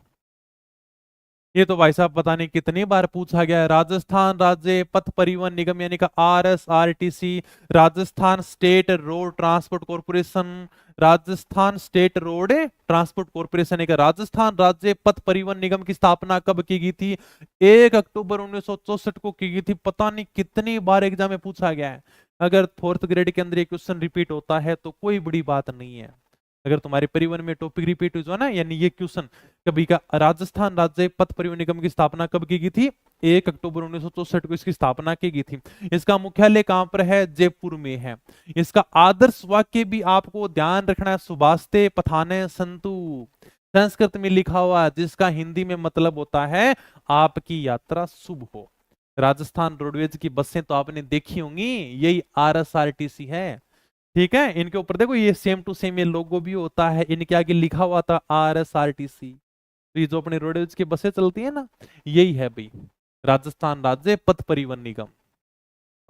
ये तो भाई साहब पता नहीं कितनी बार पूछा गया है। राजस्थान राज्य पथ परिवहन निगम यानी का RSRTC, Rajasthan state road transport corporation, Rajasthan state road transport corporation, एक राजस्थान राज्य पथ परिवहन निगम की स्थापना कब की गई थी? 1 अक्टूबर 1964 को की गई थी। पता नहीं कितनी बार एग्जाम में पूछा गया है। अगर फोर्थ ग्रेड के अंदर ये क्वेश्चन रिपीट होता है तो कोई बड़ी बात नहीं है। अगर तुम्हारे परिवहन में टॉपिक रिपीट हुआ ना, यानी ये क्वेश्चन कभी का, राजस्थान राज्य पथ परिवहन निगम की स्थापना कब की गई थी? 1 अक्टूबर 1964 को इसकी स्थापना की गई थी। इसका मुख्यालय कहां पर है? जयपुर में है। इसका आदर्श वाक्य भी आपको ध्यान रखना है, सुभाषते पथाने संतु, संस्कृत में लिखा हुआ, जिसका हिंदी में मतलब होता है आपकी यात्रा शुभ हो। राजस्थान रोडवेज की बसें तो आपने देखी होंगी, यही RSRTC है। ठीक है, इनके ऊपर देखो ये सेम टू सेम ये लोगो भी होता है, इनके आगे लिखा हुआ था RSRTC। तो ये जो अपने रोडवेज की बसें चलती है ना, यही है भाई राजस्थान राज्य पथ परिवहन निगम।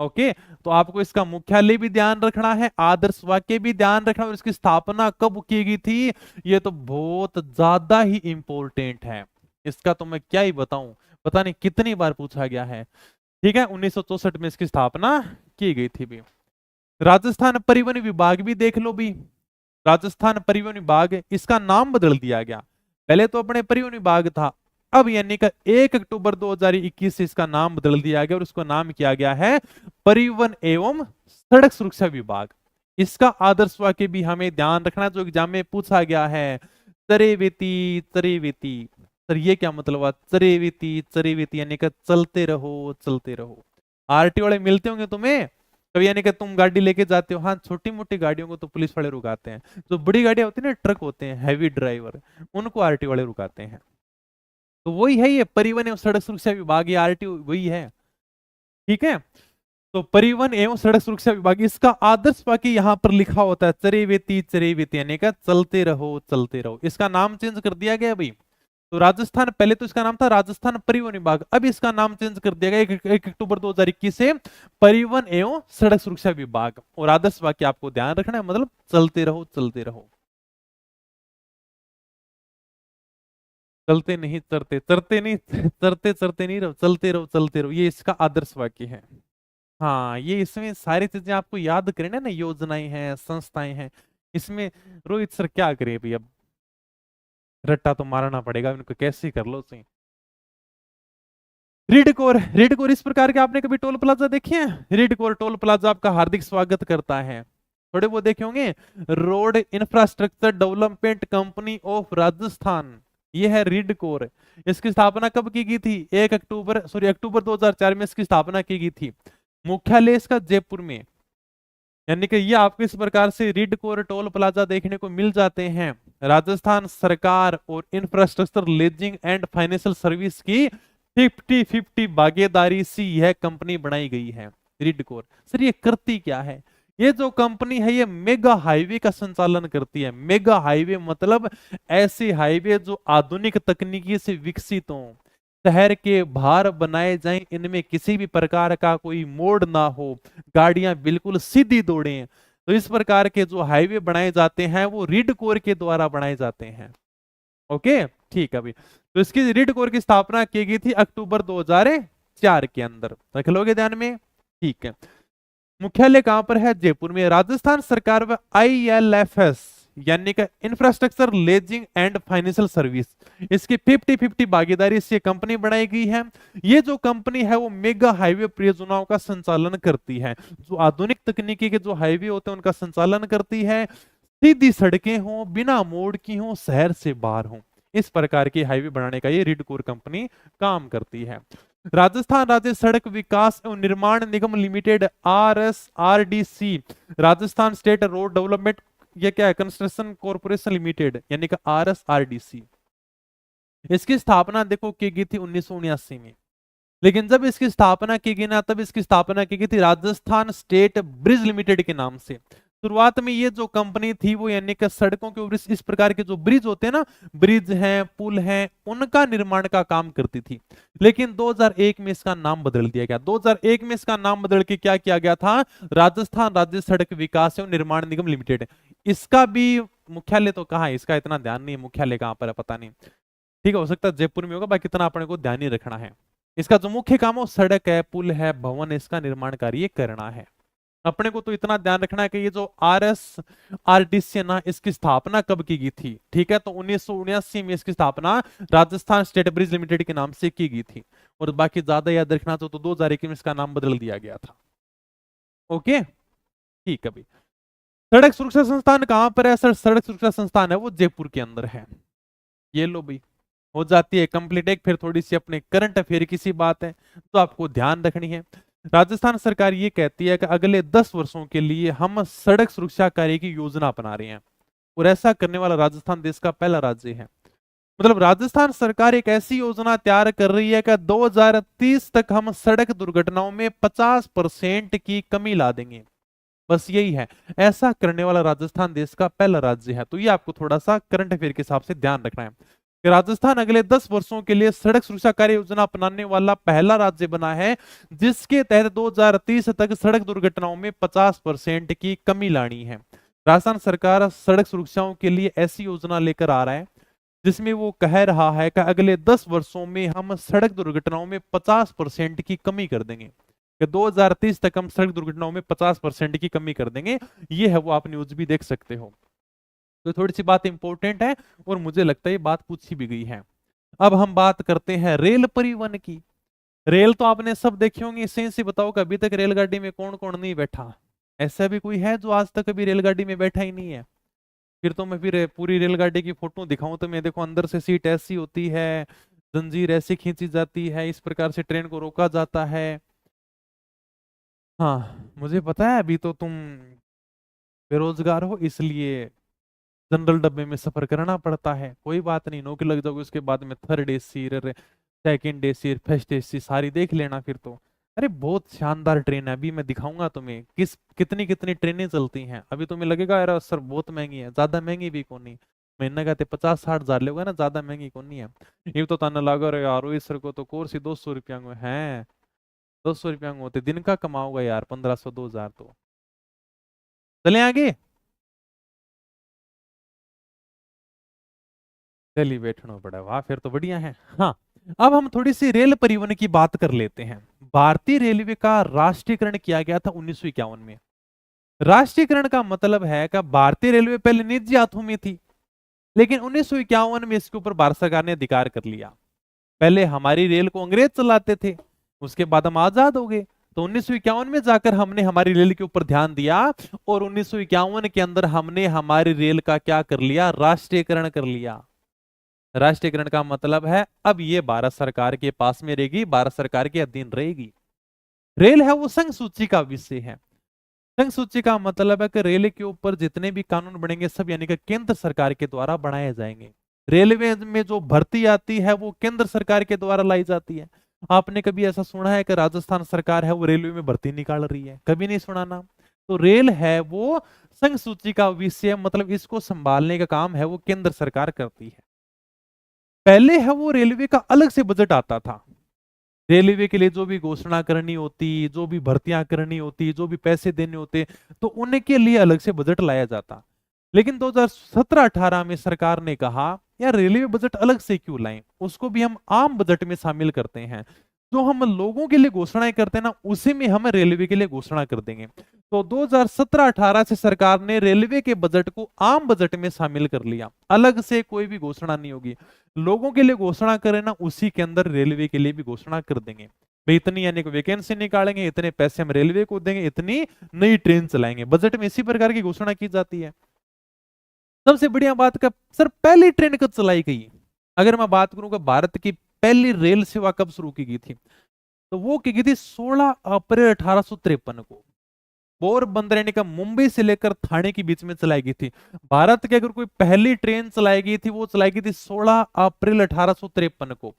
ओके, तो आपको इसका मुख्यालय भी ध्यान रखना है, आदर्श वाक्य भी ध्यान रखना, और इसकी स्थापना कब की गई थी, ये तो बहुत ज्यादा ही इंपॉर्टेंट है। इसका तो मैं क्या ही बताऊं, पता नहीं कितनी बार पूछा गया है। ठीक है, 1964 में इसकी स्थापना की गई थी भी। राजस्थान परिवहन विभाग भी देख लो भी। राजस्थान परिवहन विभाग, इसका नाम बदल दिया गया। पहले तो अपने परिवहन विभाग था, अब यानी का 1 अक्टूबर 2021 से इसका नाम बदल दिया गया और उसको नाम किया गया है परिवहन एवं सड़क सुरक्षा विभाग। इसका आदर्श वाक्य भी हमें ध्यान रखना, जो एग्जाम में पूछा गया है, चरेवेती चरेवेती। सर ये क्या मतलब हुआ? चरेवेती चरेवेती यानी कि चलते रहो चलते रहो। आरटी वाले मिलते होंगे तुम्हें कभी, यानी कि तुम गाड़ी लेके जाते हो, हाँ छोटी मोटी गाड़ियों को तो पुलिस वाले रुकाते हैं, जो बड़ी गाड़ियां होती है ना, ट्रक होते हैं, हैवी ड्राइवर, उनको आरटी वाले रुकाते हैं। तो वही है ये परिवहन एवं सड़क सुरक्षा विभाग, ये आरटी वही है। ठीक है, तो परिवहन एवं सड़क सुरक्षा विभाग, इसका आदर्श वाक्य यहां पर लिखा होता है चरेवेती यानी का चलते रहो चलते रहो। इसका नाम चेंज कर दिया गया भाई। तो राजस्थान, पहले तो इसका नाम था राजस्थान परिवहन विभाग, अब इसका नाम चेंज कर दिया गया 1 अक्टूबर 2021 से परिवहन एवं सड़क सुरक्षा विभाग। और आदर्श वाक्य आपको ध्यान रखना है, मतलब चलते रहो चलते रहो, चलते नहीं चरते, चरते नहीं चरते, चरते नहीं रहो, चलते रहो चलते रहो, ये इसका आदर्श वाक्य है। हाँ, ये इसमें सारी चीजें आपको याद करना ना, योजनाएं हैं, संस्थाएं हैं इसमें। रोहित सर क्या करे भाई, अब रट्टा तो मारना पड़ेगा इनको, कैसे कर लो सही। रिडकोर, रिडकोर इस प्रकार के आपने कभी टोल प्लाजा देखे हैं? रिडकोर टोल प्लाजा आपका हार्दिक स्वागत करता है। थोड़े वो देखे होंगे, road infrastructure development company of Rajasthan, ये है रिडकोर। इसकी स्थापना कब की गई थी? 1 अक्टूबर, सॉरी अक्टूबर 2004 में इसकी स्थापना की गई थी। मुख्यालय इसका जयपुर में। यानी कि ये आपको इस प्रकार से रिडकोर टोल प्लाजा देखने को मिल जाते हैं। राजस्थान सरकार और infrastructure leasing and financial service की 50-50 भागीदारी से यह कंपनी बनाई गई है रिडकोर। सर ये करती क्या है? ये जो कंपनी है ये मेगा हाईवे का संचालन करती है। मेगा हाईवे मतलब ऐसे हाईवे जो आधुनिक तकनीकी से विकसित हों, शहर के बाहर बनाए जाएं, इनमें किसी भी प्रकार का कोई मोड़ ना हो, गाड़ियां बिल्कुल सीधी दौड़ें। तो इस प्रकार के जो हाईवे बनाए जाते हैं वो रीड कोर के द्वारा बनाए जाते हैं। ओके, ठीक है भाई। तो इसकी रीड कोर की स्थापना की गई थी अक्टूबर 2004 के अंदर, रख लोगे ध्यान में, ठीक है। मुख्यालय कहां पर है? जयपुर में। राजस्थान सरकार व ILFS यानी कि infrastructure lazing and financial service, इसकी 50-50 भागीदारी से कंपनी बनाई गई है। ये जो कंपनी है वो मेगा हाईवे परियोजनाओं का संचालन करती है, जो आधुनिक तकनीकी के जो हाईवे होते हैं उनका संचालन करती है। सीधी सड़कें हों, बिना मोड़ की हों, शहर से बाहर हों, इस प्रकार की हाईवे बनाने का ये रीड कोर कंपनी काम करती है। राजस्थान राज्य सड़क विकास एवं निर्माण निगम limited RSRDC, Rajasthan state road development, ये क्या है? कंस्ट्रक्शन कॉर्पोरेशन लिमिटेड यानी कि RSRDC। इसकी स्थापना देखो की गई थी 1979 में, लेकिन जब इसकी स्थापना की गई ना, तब इसकी स्थापना की गई थी राजस्थान स्टेट ब्रिज लिमिटेड के नाम से। शुरुआत में ये जो कंपनी थी वो यानी कि सड़कों के ऊपर इस प्रकार के जो ब्रिज होते हैं ना, ब्रिज हैं, पुल हैं, उनका निर्माण का काम करती थी। लेकिन 2001 में इसका नाम बदल दिया गया। 2001 में इसका नाम बदल के क्या किया गया था? राजस्थान राज्य सड़क विकास एवं निर्माण निगम लिमिटेड। इसका भी मुख्यालय तो कहाँ है, इसका इतना ध्यान नहीं है, मुख्यालय कहाँ पर है पता नहीं, ठीक है, हो सकता है जयपुर में होगा, बाकी इतना अपने को ध्यान ही रखना है। इसका जो मुख्य काम है सड़क है, पुल है, भवन, इसका निर्माण कार्य करना है। अपने को तो इतना ध्यान रखना है कि ये जो RSRDC है ना, इसकी स्थापना कब की गई थी, ठीक है, तो 1979 में इसकी स्थापना राजस्थान स्टेट ब्रिज लिमिटेड के नाम से की गई थी। और बाकी ज्यादा याद रखना तो 2001 में इसका नाम बदल दिया गया था। ओके, ठीक है भाई। सड़क सुरक्षा संस्थान कहां पर है? सर, सड़क सुरक्षा संस्थान है वो जयपुर के अंदर है। ये लो भाई, हो जाती है कंप्लीट। एक फिर थोड़ी सी अपने करंट अफेयर की सी बात है तो आपको ध्यान रखनी है। राजस्थान सरकार ये कहती है कि अगले 10 वर्षों के लिए हम सड़क सुरक्षा कार्य की योजना बना रहे हैं, और ऐसा करने वाला राजस्थान देश का पहला राज्य है। मतलब राजस्थान सरकार एक ऐसी योजना तैयार कर रही है कि 2030 तक हम सड़क दुर्घटनाओं में 50% की कमी ला देंगे। बस यही है, ऐसा करने वाला राजस्थान देश का पहला राज्य है। तो ये आपको थोड़ा सा करंट अफेयर के हिसाब से ध्यान रखना है कि राजस्थान अगले 10 वर्षों के लिए सड़क सुरक्षा कार्य योजना अपनाने वाला पहला राज्य बना है, जिसके तहत 2030 तक सड़क दुर्घटनाओं में 50% की कमी लानी है। राजस्थान सरकार सड़क सुरक्षाओं के लिए ऐसी योजना लेकर आ रहा है जिसमें वो कह रहा है कि अगले 10 वर्षों में हम सड़क दुर्घटनाओं में 50% की कमी कर देंगे, कि 2030 तक हम सड़क दुर्घटनाओं में 50% की कमी कर देंगे। ये है वो, आप न्यूज भी देख सकते हो। तो थोड़ी सी बात इंपॉर्टेंट है और मुझे लगता है ये बात पूछी भी गई है। अब हम बात करते हैं रेल परिवहन की। रेल तो आपने सब देखी होंगी, इससे से बताओ कि अभी तक रेलगाड़ी में कौन कौन नहीं बैठा? ऐसा भी कोई है जो आज तक कभी रेलगाड़ी में बैठा ही नहीं है? फिर तो मैं फिर पूरी रेलगाड़ी की फोटो दिखाऊं तो मैं देखो, अंदर से सीट ऐसी होती है, जंजीर ऐसी खींची जाती है, इस प्रकार से ट्रेन को रोका जाता है। हाँ, मुझे पता है अभी तो तुम बेरोजगार हो, इसलिए जनरल डब्बे में सफर करना पड़ता है। कोई बात नहीं, नौकरी लग जाओगे उसके बाद में third AC, second AC, first AC सारी देख लेना फिर तो। अरे बहुत शानदार ट्रेन है, अभी मैं दिखाऊंगा तुम्हें कितनी कितनी ट्रेनें चलती हैं। अभी तुम्हें लगेगा यार सर बहुत महंगी है, ज्यादा महंगी भी कौन नहीं, महीने का 50-60 हजार लोग ना, ज्यादा महंगी कौन नहीं है। ये तो ताना लगा रहे यार, इस सर को तो कोर्स ही 200 रुपया में है, 200 रुपया में होते दिन का कमाओगा यार, 1500-2000 तो। चले आगे, चलिए बैठना पड़ा, वाह फिर तो बढ़िया है। हाँ, अब हम थोड़ी सी रेल परिवहन की बात कर लेते हैं। भारतीय रेलवे का राष्ट्रीयकरण किया गया था 1951 में। राष्ट्रीयकरण का मतलब है कि भारतीय रेलवे पहले निजी हाथों में थी, लेकिन 1951 में इसके ऊपर भारत सरकार ने अधिकार कर लिया। पहले हमारी रेल को अंग्रेज चलाते थे, उसके बाद हम आजाद हो गए, तो 1951 में जाकर हमने हमारी रेल के ऊपर ध्यान दिया, और 1951 के अंदर हमने हमारी रेल का क्या कर लिया? राष्ट्रीयकरण कर लिया। राष्ट्रीयकरण का मतलब है अब ये भारत सरकार के पास में रहेगी, भारत सरकार के अधीन रहेगी। रेल है वो संघ सूची का विषय है। संघ सूची का मतलब है कि रेल के ऊपर जितने भी कानून बनेंगे सब यानी कि केंद्र सरकार के द्वारा बनाए जाएंगे। रेलवे में जो भर्ती आती है वो केंद्र सरकार के द्वारा लाई जाती है। आपने कभी ऐसा सुना है कि राजस्थान सरकार है वो रेलवे में भर्ती निकाल रही है? कभी नहीं सुना ना। तो रेल है वो संघ सूची का विषय, मतलब इसको संभालने का काम है वो केंद्र सरकार करती है। पहले है वो रेलवे का अलग से बजट आता था, रेलवे के लिए जो भी घोषणा करनी होती, जो भी भर्तियां करनी होती, जो भी पैसे देने होते, तो उनके लिए अलग से बजट लाया जाता। लेकिन 2017-18 में सरकार ने कहा यार रेलवे बजट अलग से क्यों लाएं, उसको भी हम आम बजट में शामिल करते हैं। जो हम लोगों के लिए घोषणाएं करते हैं ना, उसी में हम रेलवे के लिए घोषणा कर देंगे। तो 2017-18 से सरकार ने रेलवे के बजट को आम बजट में शामिल कर लिया, अलग से कोई भी घोषणा नहीं होगी। लोगों के लिए घोषणा करें ना, उसी के अंदर रेलवे के लिए भी घोषणा कर देंगे, भाई इतनी यानी कि वैकेंसी निकालेंगे, इतने पैसे हम रेलवे को देंगे, इतनी नई ट्रेन चलाएंगे। बजट में इसी प्रकार की घोषणा की जाती है। सबसे बढ़िया बात का सर, पहली ट्रेन कब चलाई गई? अगर मैं बात करूंगा भारत की पहली रेल सेवा कब शुरू की गई थी, तो वो की गई थी 16 अप्रैल 1853 को। पोरबंदर यानी कि मुंबई से लेकर थाने के बीच में चलाई गई थी। भारत की अगर कोई पहली ट्रेन चलाई गई थी, वो चलाई गई थी 16 अप्रैल 1853 को,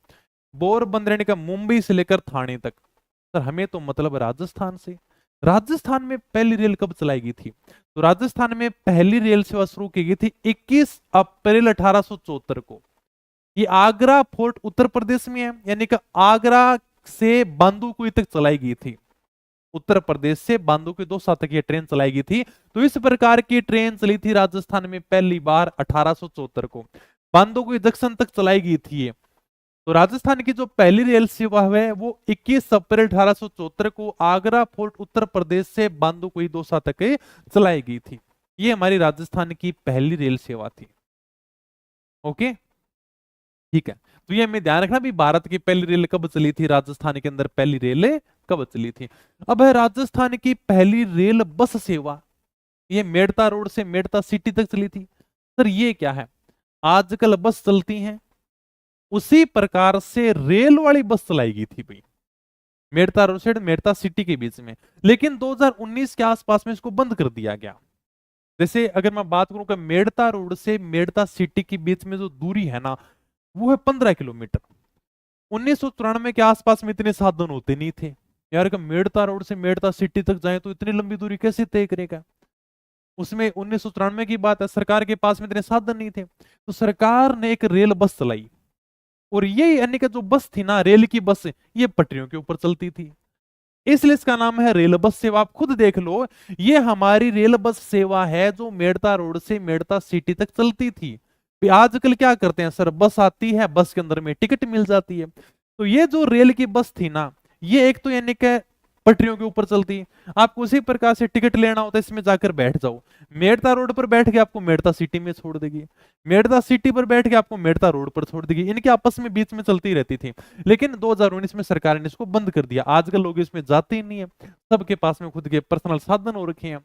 पोरबंदर यानी कि मुंबई से लेकर थाने तक। सर हमें तो मतलब राजस्थान से, राजस्थान में पहली रेल कब चलाई गई थी? तो राजस्थान में पहली रेल सेवा शुरू की गई थी 21 अप्रैल 1874 को। ये आगरा फोर्ट उत्तर प्रदेश में है, यानी कि आगरा से बांदुकुई तक चलाई गई थी। उत्तर प्रदेश से बांदुकुई दौसा तक ये ट्रेन चलाई गई थी। तो इस प्रकार की ट्रेन चली थी राजस्थान में पहली बार 1874 को, बांदुकुई जंक्शन तक चलाई गई थी ये। तो राजस्थान की जो पहली रेल सेवा है वो 21 अप्रैल 1874 को आगरा फोर्ट उत्तर प्रदेश से बांदुकुई दौसा तक चलाई गई थी। ये हमारी राजस्थान की पहली रेल सेवा थी। ओके ठीक है, तो ये हमें ध्यान रखना भी, भारत की पहली रेल कब चली थी, राजस्थान के अंदर पहली रेल कब चली थी। अब है राजस्थान की पहली रेल बस सेवा, ये मेड़ता रोड से मेड़ता सिटी तक चली थी। सर ये क्या है, आजकल बस चलती हैं उसी प्रकार से रेल वाली बस चलाई गई थी भाई, मेड़ता रोड से मेड़ता सिटी के बीच में। लेकिन 2019 के आसपास में इसको बंद कर दिया गया। जैसे अगर मैं बात करूं कि मेड़ता रोड से मेड़ता सिटी के बीच में जो दूरी है ना, वो है 15 किलोमीटर। 1994 के आसपास में इतने साधन होते नहीं थे यार, कि मेड़ता रोड से मेड़ता सिटी तक जाए तो इतनी लंबी दूरी कैसे तय करेगा। उसमें 1994 की बात है, सरकार के पास में इतने साधन नहीं थे, तो सरकार ने एक रेल बस चलाई। और ये यानी कि जो बस थी ना, रेल की बस, ये पटरियों के ऊपर चलती थी, इसलिए इसका नाम है रेल बस सेवा। आप खुद देख लो, ये हमारी रेल बस सेवा है जो मेड़ता रोड से मेड़ता सिटी तक चलती थी। आजकल क्या करते हैं सर, बस आती है, बस के अंदर में टिकट मिल जाती है। तो ये जो रेल की बस थी ना, ये एक तो यानी कि पटरियों के ऊपर चलती, आपको उसी प्रकार से टिकट लेना होता है, इसमें जाकर बैठ जाओ, मेड़ता रोड पर बैठ के आपको मेड़ता सिटी में छोड़ देगी, मेड़ता सिटी पर बैठ के आपको मेड़ता रोड पर छोड़ देगी। इनके आपस में बीच में चलती रहती थी। लेकिन 2019 में सरकार ने इसको बंद कर दिया, आजकल लोग इसमें जाते ही नहीं है, सबके पास में खुद के पर्सनल साधन हो रखे हैं।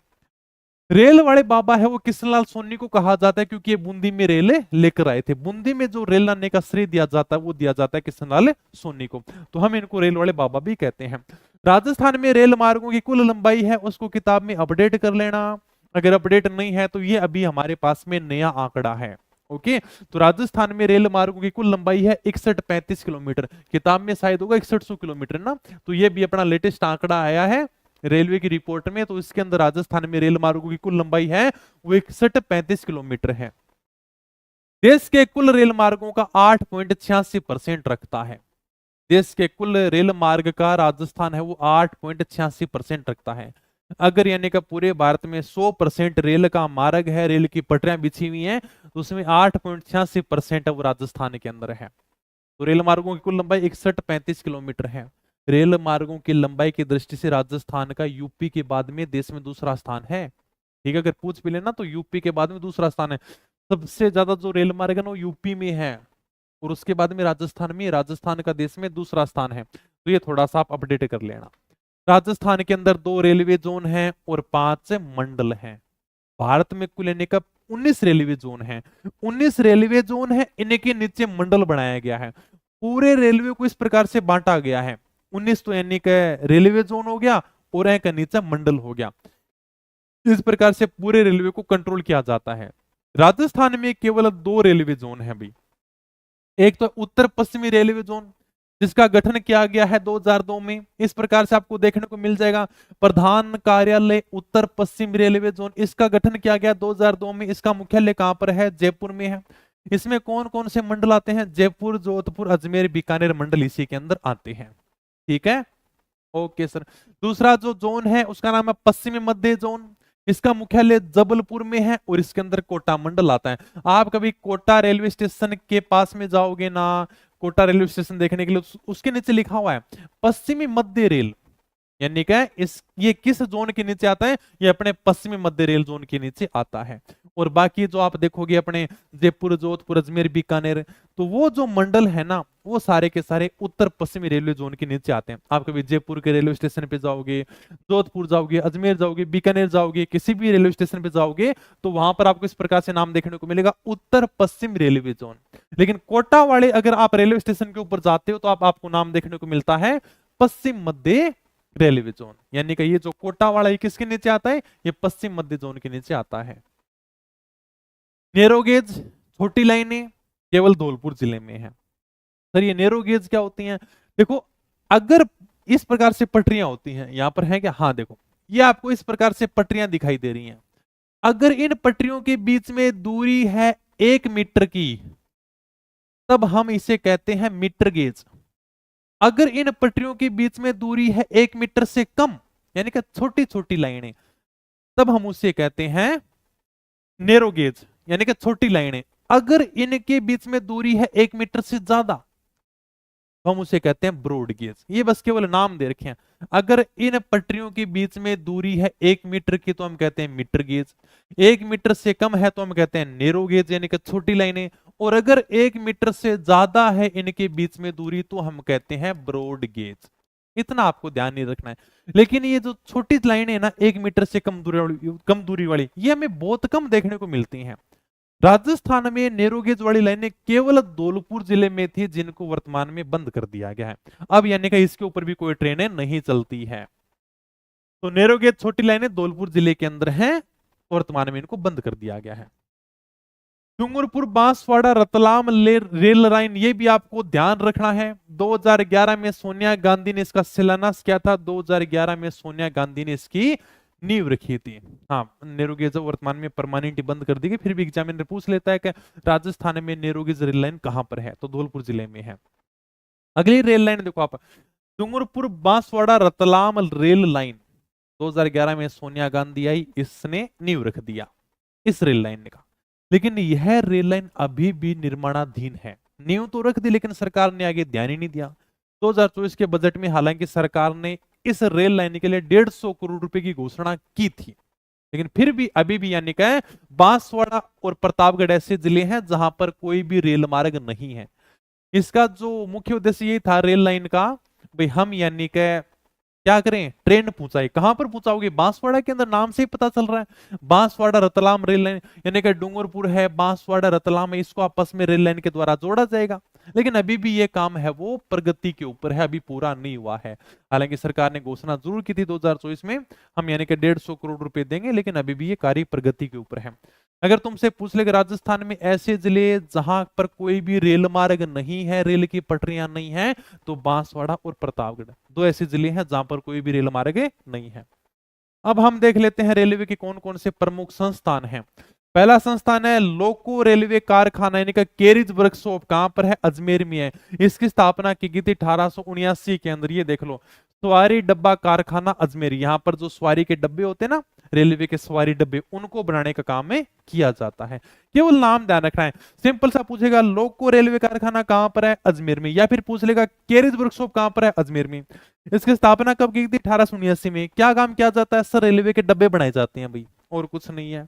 रेल वाले बाबा है वो किशनलाल सोनी को कहा जाता है, क्योंकि ये बूंदी में रेले लेकर आए थे। बूंदी में जो रेल लाने का श्रेय दिया जाता है वो दिया जाता है किशनलाल सोनी को, तो हम इनको रेल वाले बाबा भी कहते हैं। राजस्थान में रेल मार्गों की कुल लंबाई है उसको किताब में अपडेट कर लेना, अगर अपडेट नहीं है तो ये अभी हमारे पास में नया आंकड़ा है। ओके, तो राजस्थान में रेल मार्गों की कुल लंबाई है 6135 किलोमीटर, किताब में शायद होगा 6100 किलोमीटर ना, तो ये भी अपना लेटेस्ट आंकड़ा आया है रेलवे की रिपोर्ट में। तो इसके अंदर राजस्थान में रेल मार्गों की कुल लंबाई है वो 6135 किलोमीटर है। देश के कुल रेल मार्गों का 8.86% रखता है, देश के कुल रेल मार्ग का राजस्थान है वो 8.86% रखता है। अगर यानी कि पूरे भारत में 100% रेल का मार्ग है, रेल की पटरियां बिछी हुई हैं, तो उसमें 8.86% वो राजस्थान के अंदर है। तो रेल मार्गों की कुल लंबाई 6135 किलोमीटर है। रेल मार्गों की लंबाई की दृष्टि से राजस्थान का यूपी के बाद में देश में दूसरा स्थान है। ठीक है, अगर पूछ भी लेना तो यूपी के बाद में दूसरा स्थान है। सबसे ज्यादा जो रेल मार्ग है ना वो यूपी में है, और उसके बाद में राजस्थान में, राजस्थान का देश में दूसरा स्थान है। तो ये थोड़ा सा आप अपडेट कर लेना। राजस्थान के अंदर 2 रेलवे जोन हैं और 5 मंडल हैं। भारत में कुल यानी का 19 रेलवे जोन है, 19 रेलवे जोन है, इनके नीचे मंडल बनाया गया है। पूरे रेलवे को इस प्रकार से बांटा गया है, 19 तो यानी कि रेलवे जोन हो गया और एक नीचे मंडल हो गया। इस प्रकार से पूरे रेलवे को कंट्रोल किया जाता है। राजस्थान में केवल 2 रेलवे जोन है भाई, एक तो उत्तर पश्चिमी रेलवे जोन, जिसका गठन किया गया है 2002 में। इस प्रकार से आपको देखने को मिल जाएगा। प्रधान कार्यालय उत्तर पश्चिम रेलवे जोन, इसका गठन किया गया 2002 में। इसका मुख्यालय कहां पर है? जयपुर में है। इसमें कौन कौन से मंडल आते हैं? जयपुर, जोधपुर, अजमेर, बीकानेर मंडल इसी के अंदर आते हैं। ठीक है, ओके सर। दूसरा जो जोन है उसका नाम है पश्चिमी मध्य जोन। इसका मुख्यालय जबलपुर में है और इसके अंदर कोटा मंडल आता है। आप कभी कोटा रेलवे स्टेशन के पास में जाओगे ना, कोटा रेलवे स्टेशन देखने के लिए, उसके नीचे लिखा हुआ है पश्चिमी मध्य रेल, यानी क्या ये किस जोन के नीचे आता है? ये अपने पश्चिमी मध्य रेल जोन के नीचे आता है। और बाकी जो आप देखोगे अपने जयपुर, जोधपुर, अजमेर, बीकानेर, तो वो जो मंडल है ना, वो सारे के सारे उत्तर पश्चिमी रेलवे जोन के नीचे आते हैं। आप कभी जयपुर के रेलवे स्टेशन पे जाओगे, जोधपुर जाओगे, अजमेर जाओगे, बीकानेर जाओगे, किसी भी रेलवे स्टेशन पे जाओगे, तो वहां पर आपको इस प्रकार से नाम देखने को मिलेगा, उत्तर पश्चिम रेलवे जोन। लेकिन कोटा वाले अगर आप रेलवे स्टेशन के ऊपर जाते हो तो आपको नाम देखने को मिलता है पश्चिम मध्य रेलवे जोन। यानी कि ये जो कोटा वाला ये किसके नीचे आता है? ये पश्चिम मध्य जोन के नीचे आता है। नैरोगेज छोटी लाइनें केवल धौलपुर जिले में है। सर ये नैरोगेज क्या होती हैं? देखो, अगर इस प्रकार से पटरियां होती हैं, यहां पर है क्या? हाँ देखो, ये आपको इस प्रकार से पटरियां दिखाई दे रही हैं। अगर इन पटरियों के बीच में दूरी है 1 मीटर की, तब हम इसे कहते हैं मीटर गेज। अगर इन पटरियों के बीच में दूरी है 1 मीटर से कम, यानी कि छोटी छोटी लाइनें, तब हम उसे कहते हैं नैरो गेज, यानी कि छोटी लाइनें। अगर इनके बीच में दूरी है 1 मीटर से ज्यादा, तो हम उसे कहते हैं ब्रॉड गेज। ये बस केवल नाम दे रखे हैं। अगर इन पटरियों के बीच में दूरी है 1 मीटर की, तो हम कहते हैं मीटर गेज। 1 मीटर से कम है तो हम कहते हैं नैरो गेज, यानी कि छोटी लाइनें। और अगर 1 मीटर से ज्यादा है इनके बीच में दूरी, तो हम कहते हैं ब्रॉड गेज। इतना आपको ध्यान नहीं रखना है। लेकिन ये जो छोटी लाइनें है ना, 1 मीटर से कम दूरी वाली, ये हमें बहुत कम देखने को मिलती हैं। राजस्थान में नैरोगेज वाली लाइनें केवल धौलपुर जिले में थी, जिनको वर्तमान में बंद कर दिया गया है। अब यानी कि इसके ऊपर भी कोई ट्रेनें नहीं चलती है। तो नैरोगेज छोटी लाइनें धौलपुर जिले के अंदर हैं, वर्तमान में इनको बंद कर दिया गया है। डूंगरपुर बांसवाड़ा रतलाम रेल लाइन, ये भी आपको ध्यान रखना है। 2011 में सोनिया गांधी ने इसका शिलान्यास किया था। 2011 में सोनिया गांधी ने इसकी नींव रखी थी। हाँ, नैरोगेज वर्तमान में परमानेंट बंद कर दी गई। फिर भी एग्जामिनर पूछ लेता है कि राजस्थान में नैरोगेज रेल लाइन कहां पर है, तो धौलपुर जिले में है। अगली रेल लाइन देखो आप, डूंगरपुर बांसवाड़ा रतलाम रेल लाइन। 2011 में सोनिया गांधी आई, इसने नींव रख दिया इस रेल लाइन का। लेकिन यह रेल लाइन अभी भी निर्माणाधीन है। नींव तो रख दी, लेकिन सरकार ने आगे ध्यान ही नहीं दिया। 2024 के बजट में हालांकि सरकार ने इस रेल लाइन के लिए 150 करोड़ रुपए की घोषणा की थी, लेकिन फिर भी अभी भी यानी कि बांसवाड़ा और प्रतापगढ़ ऐसे जिले हैं जहां पर कोई भी रेल मार्ग नहीं है। इसका जो मुख्य उद्देश्य ये था रेल लाइन का, भाई हम यानी कि क्या करें, ट्रेन पहुंचाए। कहां पर पहुंचाओगे? बांसवाड़ा के अंदर, नाम से ही पता चल रहा है। बांसवाड़ा रतलाम रेल लाइन, यानी कि डूंगरपुर है, बांसवाड़ा रतलाम है, इसको आपस में रेल लाइन के द्वारा जोड़ा जाएगा। लेकिन अभी भी ये काम है वो प्रगति के ऊपर है, अभी पूरा नहीं हुआ है। हालांकि सरकार ने घोषणा जरूर की थी 2024 में, हम यानी कि 150 करोड़ रुपए देंगे, लेकिन अभी भी ये कार्य प्रगति के ऊपर है। अगर तुमसे पूछ ले राजस्थान में ऐसे जिले जहां पर कोई भी रेल मार्ग नहीं है, रेल की पटरियां नहीं है, तो बांसवाड़ा और प्रतापगढ़ दो ऐसे जिले हैं जहां पर कोई भी रेल मार्ग नहीं है। अब हम देख लेते हैं रेलवे के कौन कौन से प्रमुख संस्थान हैं। पहला संस्थान है लोको रेलवे कारखाना, यानी कि कैरिज वर्कशॉप। कहां पर है? अजमेर में है। इसकी स्थापना की गई थी 1879 के अंदर। ये देख लो, सवारी डब्बा कारखाना अजमेर। यहां पर जो सवारी के डब्बे होते हैं ना, रेलवे के सवारी डब्बे, उनको बनाने का काम में किया जाता है। केवल नाम ध्यान रखना है। सिंपल सा पूछेगा लोको रेलवे कारखाना कहां पर है? अजमेर में। या फिर पूछ लेगा कैरिज वर्कशॉप कहां पर है? अजमेर में। इसकी स्थापना कब की थी? 1879 में। क्या काम किया जाता है? सर रेलवे के डब्बे बनाए जाते हैं भाई, और कुछ नहीं है।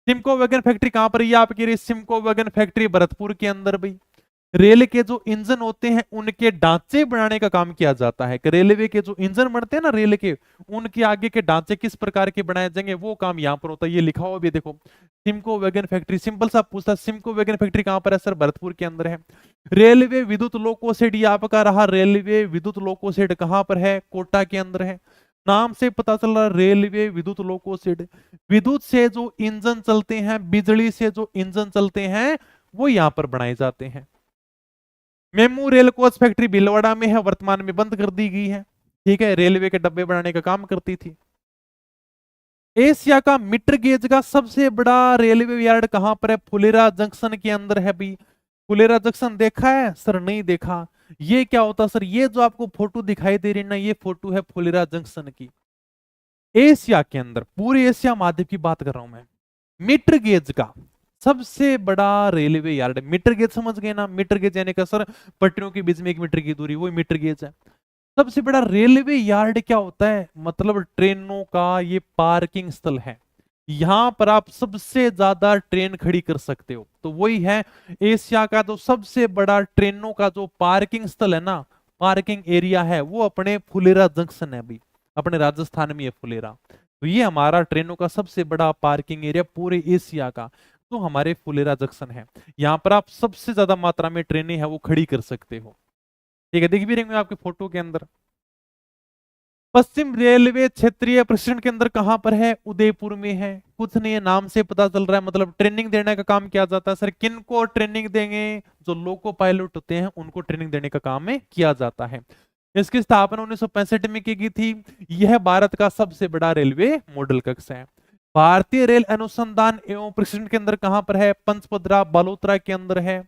सिमको वैगन फैक्ट्री कहां पर? ये आपकी रही सिमको वैगन फैक्ट्री भरतपुर के अंदर भाई। रेल के जो इंजन होते हैं उनके ढांचे बनाने का काम किया जाता है कि रेलवे के जो इंजन बनते हैं ना रेल के, उनके आगे के ढांचे किस प्रकार के बनाए जाएंगे, वो काम यहां पर होता है। ये लिखा हुआ भी देखो, सिमको वैगन फैक्ट्री। सिंपल सा पूछता, सिमको वैगन फैक्ट्री कहां पर है? सर भरतपुर के अंदर है। रेलवे विद्युत लोको शेड, ये आपका रहा रेलवे विद्युत लोको शेड कहां पर है? कोटा के अंदर है। नाम से पता चल रहा है रेलवे विद्युत लोको शेड। विद्युत से जो इंजन चलते हैं, बिजली से जो इंजन चलते हैं, वो यहां पर बनाए जाते हैं। MEMU rail coach factory Bhilwara में है, वर्तमान में बंद कर दी गई है। ठीक है, रेलवे के डब्बे बनाने का काम करती थी। एशिया का मीटर गेज का सबसे बड़ा रेलवे यार्ड कहां पर है? फुलेरा जंक्शन के अंदर है भी। फुलेरा जंक्शन देखा है सर? नहीं देखा। ये क्या होता सर? ये जो आपको फोटो दिखाई दे रही है ना, ये फोटो है फुलेरा जंक्शन की। एशिया के अंदर, पूरे एशिया महाद्वीप की बात कर रहा हूं मैं, मीटर गेज का सबसे बड़ा रेलवे यार्ड। मीटर गेज समझ गए ना? मीटर गेज यानी का सर पटरियों के बीच में 1 मीटर की दूरी, वो मीटर गेज है। सबसे बड़ा रेलवे यार्ड क्या होता है? मतलब ट्रेनों का ये पार्किंग स्थल है। यहां पर आप सबसे ज्यादा ट्रेन खड़ी कर सकते हो, तो वही है एशिया का जो सबसे बड़ा ट्रेनों का जो पार्किंग स्थल है ना, पार्किंग एरिया है, वो अपने फुलेरा जंक्शन है अभी, अपने राजस्थान में है फुलेरा। तो ये हमारा ट्रेनों का सबसे बड़ा पार्किंग एरिया पूरे एशिया का, तो हमारे फुलेरा जंक्शन है। यहां पर आप सबसे ज्यादा मात्रा में ट्रेनें है वो खड़ी कर सकते हो। ठीक है, दिख भी रही आपकी फोटो के अंदर। पश्चिम रेलवे क्षेत्रीय प्रशिक्षण केंद्र कहां पर है? उदयपुर में है। कुछ नहीं है, नाम से पता चल रहा है। मतलब ट्रेनिंग देने का काम किया जाता है। सर किन को ट्रेनिंग देंगे? जो लोको पायलट होते हैं उनको ट्रेनिंग देने का काम में किया जाता है। इसकी स्थापना 1965 में की गई थी। यह भारत का सबसे बड़ा रेलवे मॉडल कक्ष है। भारतीय रेल अनुसंधान एवं प्रशिक्षण केंद्र कहां पर है? पंचपदरा बालोतरा के अंदर है।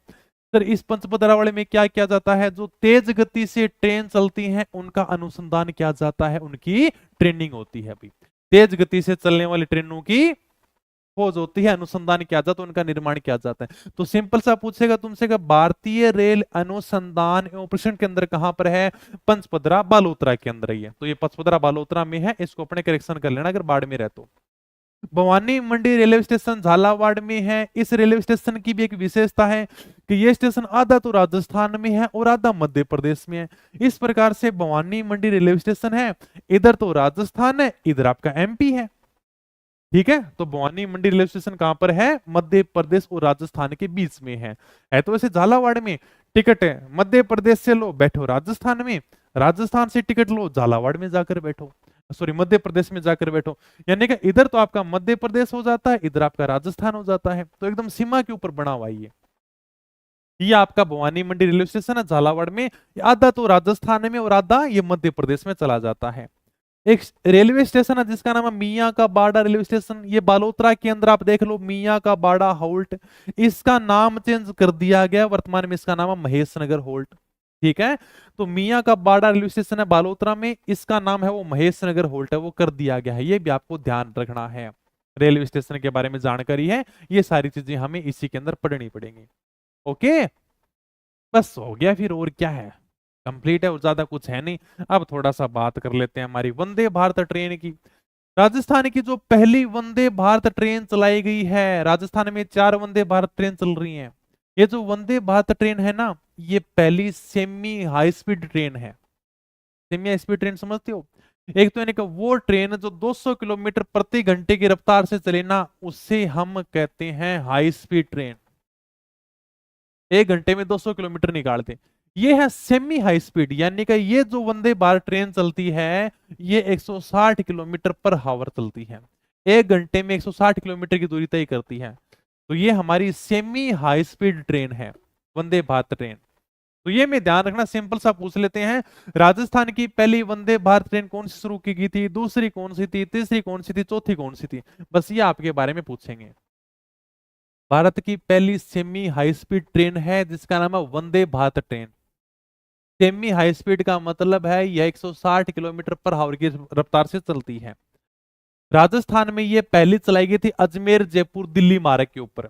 सर इस पंचपदरा वाले में क्या किया जाता है? जो तेज गति से ट्रेन चलती हैं उनका अनुसंधान किया जाता है, उनकी ट्रेनिंग होती है। अभी तेज गति से चलने वाली ट्रेनों की खोज होती है, अनुसंधान किया जाता है, उनका निर्माण किया जाता है। तो सिंपल सा पूछेगा तुमसे कि भारतीय रेल अनुसंधान एवं प्रशिक्षण केंद्र कहां पर है? पंचपदरा बालोतरा के अंदर ही है। तो ये पंचपदरा बालोतरा में है, इसको अपने करेक्शन कर लेना अगर बाड़मेर है तो। भवानी मंडी रेलवे स्टेशन झालावाड़ में है। इस रेलवे स्टेशन की भी एक विशेषता है कि यह स्टेशन आधा तो राजस्थान में है और आधा मध्य प्रदेश में है। इस प्रकार से भवानी मंडी रेलवे स्टेशन है, इधर तो राजस्थान है, इधर आपका एमपी है। ठीक है, तो भवानी मंडी रेलवे स्टेशन कहां पर है? मध्य प्रदेश और राजस्थान के बीच में है तो वैसे झालावाड़ में। टिकट है मध्य प्रदेश से लो, बैठो राजस्थान में, राजस्थान से टिकट लो, झालावाड़ में जाकर बैठो, सॉरी मध्य प्रदेश में जाकर बैठो। यानी कि इधर तो आपका मध्य प्रदेश हो जाता है, इधर आपका राजस्थान हो जाता है, तो एकदम सीमा के ऊपर बना हुआ ये आपका भवानी मंडी रेलवे स्टेशन है झालावाड़ में। आधा तो राजस्थान में और आधा ये मध्य प्रदेश में चला जाता है। एक रेलवे स्टेशन है जिसका नाम है मियां का बाड़ा रेलवे स्टेशन। ये बालोतरा के अंदर आप देख लो, मियां का बाड़ा होल्ट। इसका नाम चेंज कर दिया गया, वर्तमान में इसका नाम है महेश नगर होल्ट। ठीक है, तो मियां का बाड़ा रेलवे स्टेशन है बालोतरा में, इसका नाम है वो महेश नगर होल्ट है, वो कर दिया गया है। ये भी आपको ध्यान रखना है। रेलवे स्टेशन के बारे में जानकारी है, ये सारी चीजें हमें इसी के अंदर पढ़नी पड़ेंगी। ओके, बस हो गया फिर, और क्या है, कंप्लीट है और ज्यादा कुछ है नहीं। अब थोड़ा सा बात कर लेते हैं हमारी वंदे भारत ट्रेन की। राजस्थान की जो पहली वंदे भारत ट्रेन चलाई गई है, राजस्थान में 4 वंदे भारत ट्रेन चल रही हैं। ये जो वंदे भारत ट्रेन है ना, ये पहली सेमी हाई स्पीड ट्रेन है। सेमी हाई स्पीड ट्रेन समझते हो? एक तो यानी कि वो ट्रेन जो 200 किलोमीटर प्रति घंटे की रफ्तार से चले ना, उससे हम कहते हैं हाई स्पीड ट्रेन। 1 घंटे में 200 किलोमीटर निकालते, ये है सेमी हाई स्पीड। यानी कि ये जो वंदे भारत ट्रेन चलती है, ये 160 किलोमीटर पर हावर चलती है। 1 घंटे में 160 किलोमीटर की दूरी तय करती है। तो ये हमारी सेमी हाई स्पीड ट्रेन है, वंदे भारत ट्रेन। तो ये में ध्यान रखना, सिंपल सा पूछ लेते हैं, राजस्थान की पहली वंदे भारत ट्रेन कौन सी शुरू की गई थी, दूसरी कौन सी थी, तीसरी कौन सी थी, चौथी कौन सी थी? बस ये आपके बारे में पूछेंगे। भारत की पहली सेमी हाई स्पीड ट्रेन है जिसका नाम है Vande Bharat train. Semi high speed का मतलब है यह 160 किलोमीटर पर हावर की रफ्तार से चलती है। राजस्थान में यह पहली चलाई गई थी अजमेर जयपुर दिल्ली मार्ग के ऊपर।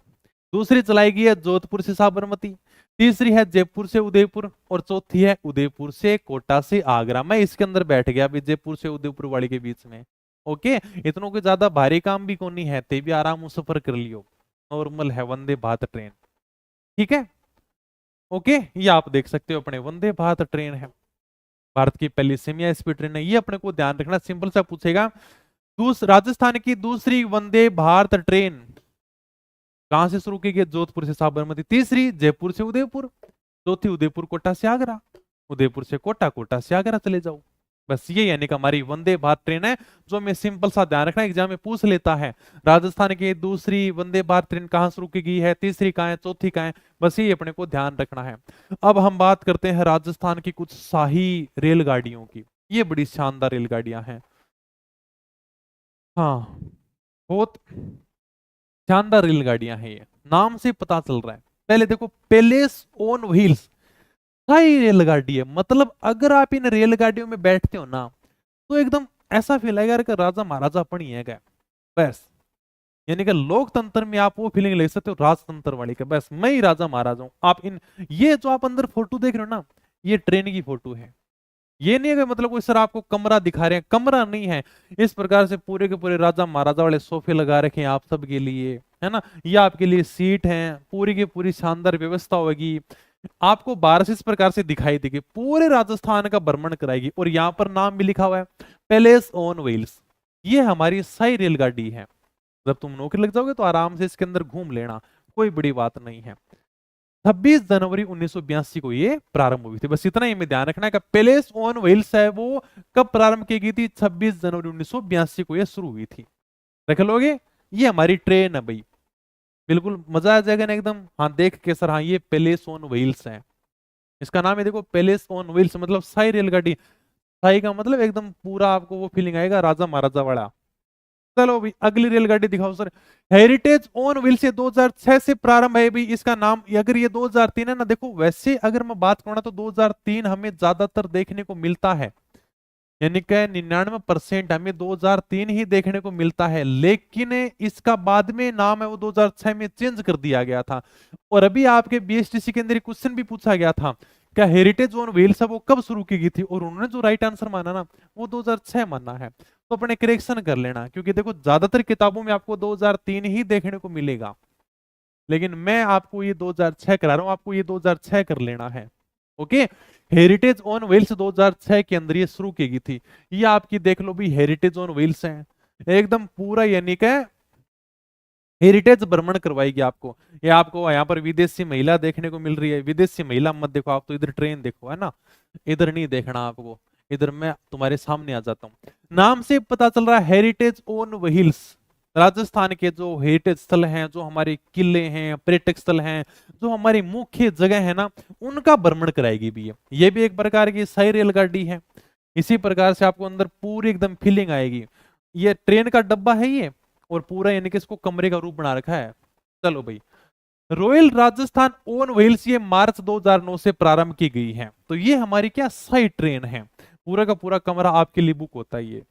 दूसरी चलाई गई है जोधपुर से साबरमती। तीसरी है जयपुर से उदयपुर, और चौथी है उदयपुर से कोटा से आगरा। मैं इसके अंदर बैठ गया अभी, जयपुर से उदयपुर वाली के बीच में। ओके, इतनों को ज्यादा भारी काम भी कोनी है, ते भी आराम से सफर कर लियो, नॉर्मल है वंदे भारत ट्रेन। ठीक है, ओके, ये आप देख सकते हो अपने वंदे भारत ट्रेन है, भारत की पहली सेमी स्पीड ट्रेन है। ये अपने को ध्यान रखना, सिंपल सा पूछेगा। राजस्थान की दूसरी वंदे भारत ट्रेन कहां से शुरू की गई? जोधपुर से साबरमती। तीसरी जयपुर से उदयपुर। चौथी उदयपुर कोटा से आगरा। उदयपुर से कोटा, कोटा से आगरा चले जाओ। बस ये यानी कि हमारी वंदे भारत ट्रेन है, जो हमें सिंपल सा ध्यान रखना एग्जाम में पूछ लेता है। राजस्थान की दूसरी वंदे भारत ट्रेन कहाँ से रुकी गई है, तीसरी कहाँ है, चौथी कहाँ है, बस ये अपने को ध्यान रखना है। अब हम बात करते हैं राजस्थान की कुछ शाही रेलगाड़ियों की। ये बड़ी शानदार रेलगाड़ियां हैं। हाँ, बहुत शानदार रेलगाड़ियां हैं, ये नाम से पता चल रहा है। पहले देखो, पैलेस ऑन व्हील्स, शाही रेलगाड़ी है। मतलब अगर आप इन रेलगाड़ियों में बैठते हो ना, तो एकदम ऐसा फील आएगा कि राजा महाराजा अपन ही है क्या, बस। यानी कि लोकतंत्र में आप वो फीलिंग ले सकते हो राजतंत्र वाली का, बस मैं ही राजा महाराजा हूं। आप इन, ये जो आप अंदर फोटो देख रहे हो ना, ये ट्रेन की फोटो है। ये नहीं है कि मतलब कोई सर आपको कमरा दिखा रहे हैं, कमरा नहीं है। इस प्रकार से पूरे के पूरे राजा महाराजा वाले सोफे लगा रखे हैं आप सबके लिए, है ना। ये आपके लिए सीट है, पूरी की पूरी शानदार व्यवस्था होगी। आपको 12 इस प्रकार से दिखाई देगी, पूरे राजस्थान का भ्रमण कराएगी। और यहाँ पर नाम भी लिखा हुआ है, पैलेस ऑन व्हील्स। ये हमारी शाही रेलगाड़ी है। जब तुम नौकरी लग जाओगे तो आराम से इसके अंदर घूम लेना, कोई बड़ी बात नहीं है। 26 जनवरी 1982 को ये प्रारंभ हुई थी। बस इतना ही हमें ध्यान रखना है कि पैलेस ऑन व्हील्स है वो कब प्रारंभ की गई थी, 26 जनवरी 1982 को ये शुरू हुई थी। रख लोगे, ये हमारी ट्रेन है भाई, बिल्कुल मजा आ जाएगा ना एकदम। हाँ देख के सर, हाँ ये पैलेस ऑन व्हील्स है, इसका नाम है देखो, पैलेस ऑन व्हील्स, मतलब शाही रेलगाड़ी। शाही का मतलब एकदम पूरा आपको वो फीलिंग आएगा राजा महाराजा वाला। चलो भाई अगली रेलगाड़ी दिखाओ सर। हेरिटेज ऑन व्हील्स ये 2006 से प्रारंभ है भाई। इसका नाम, अगर ये 2003 है ना, देखो वैसे अगर मैं बात करूँ ना तो 2003 हमें ज्यादातर देखने को मिलता है, यानी कि 99% हमें 2003 ही देखने को मिलता है। लेकिन इसका बाद में नाम है वो 2006 में चेंज कर दिया गया था। और अभी आपके बीएसटीसी के अंदर क्वेश्चन भी पूछा गया था, क्या हेरिटेज ऑन व्हील्स है वो कब शुरू की गई थी, और उन्होंने जो राइट आंसर माना ना वो 2006 माना है। तो अपने करेक्शन कर लेना, क्योंकि देखो ज्यादातर किताबों में आपको 2003 ही देखने को मिलेगा, लेकिन मैं आपको ये 2006 करा रहा हूं, आपको ये 2006 कर लेना है। ओके, हेरिटेज ऑन व्हील्स 2006 के अंदर ये शुरू की गई थी। ये आपकी देख लो भी, हेरिटेज ऑन व्हील्स है एकदम पूरा, यानी कि हेरिटेज भ्रमण करवाएगी आपको। ये आपको यहाँ पर विदेशी महिला देखने को मिल रही है। विदेशी महिला मत देखो आप, तो इधर ट्रेन देखो, है ना, इधर नहीं देखना आपको, इधर मैं तुम्हारे सामने आ जाता हूँ। नाम से पता चल रहा है हेरिटेज ऑन व्हील्स। राजस्थान के जो हेरिटेज स्थल हैं, जो हमारे किले हैं, पर्यटक स्थल हैं, जो हमारी मुख्य जगह है ना, उनका भ्रमण कराएगी भी ये भी एक प्रकार की शाही रेलगाड़ी है। इसी प्रकार से आपको अंदर पूरी एकदम फीलिंग आएगी। ये ट्रेन का डब्बा है ये, और पूरा यानी कि इसको कमरे का रूप बना रखा है। चलो भाई, रॉयल राजस्थान ऑन व्हील्स ये मार्च 2009 से प्रारंभ की गई है। तो ये हमारी क्या शाही ट्रेन है, पूरा का पूरा कमरा आपके लिए बुक होता है। ये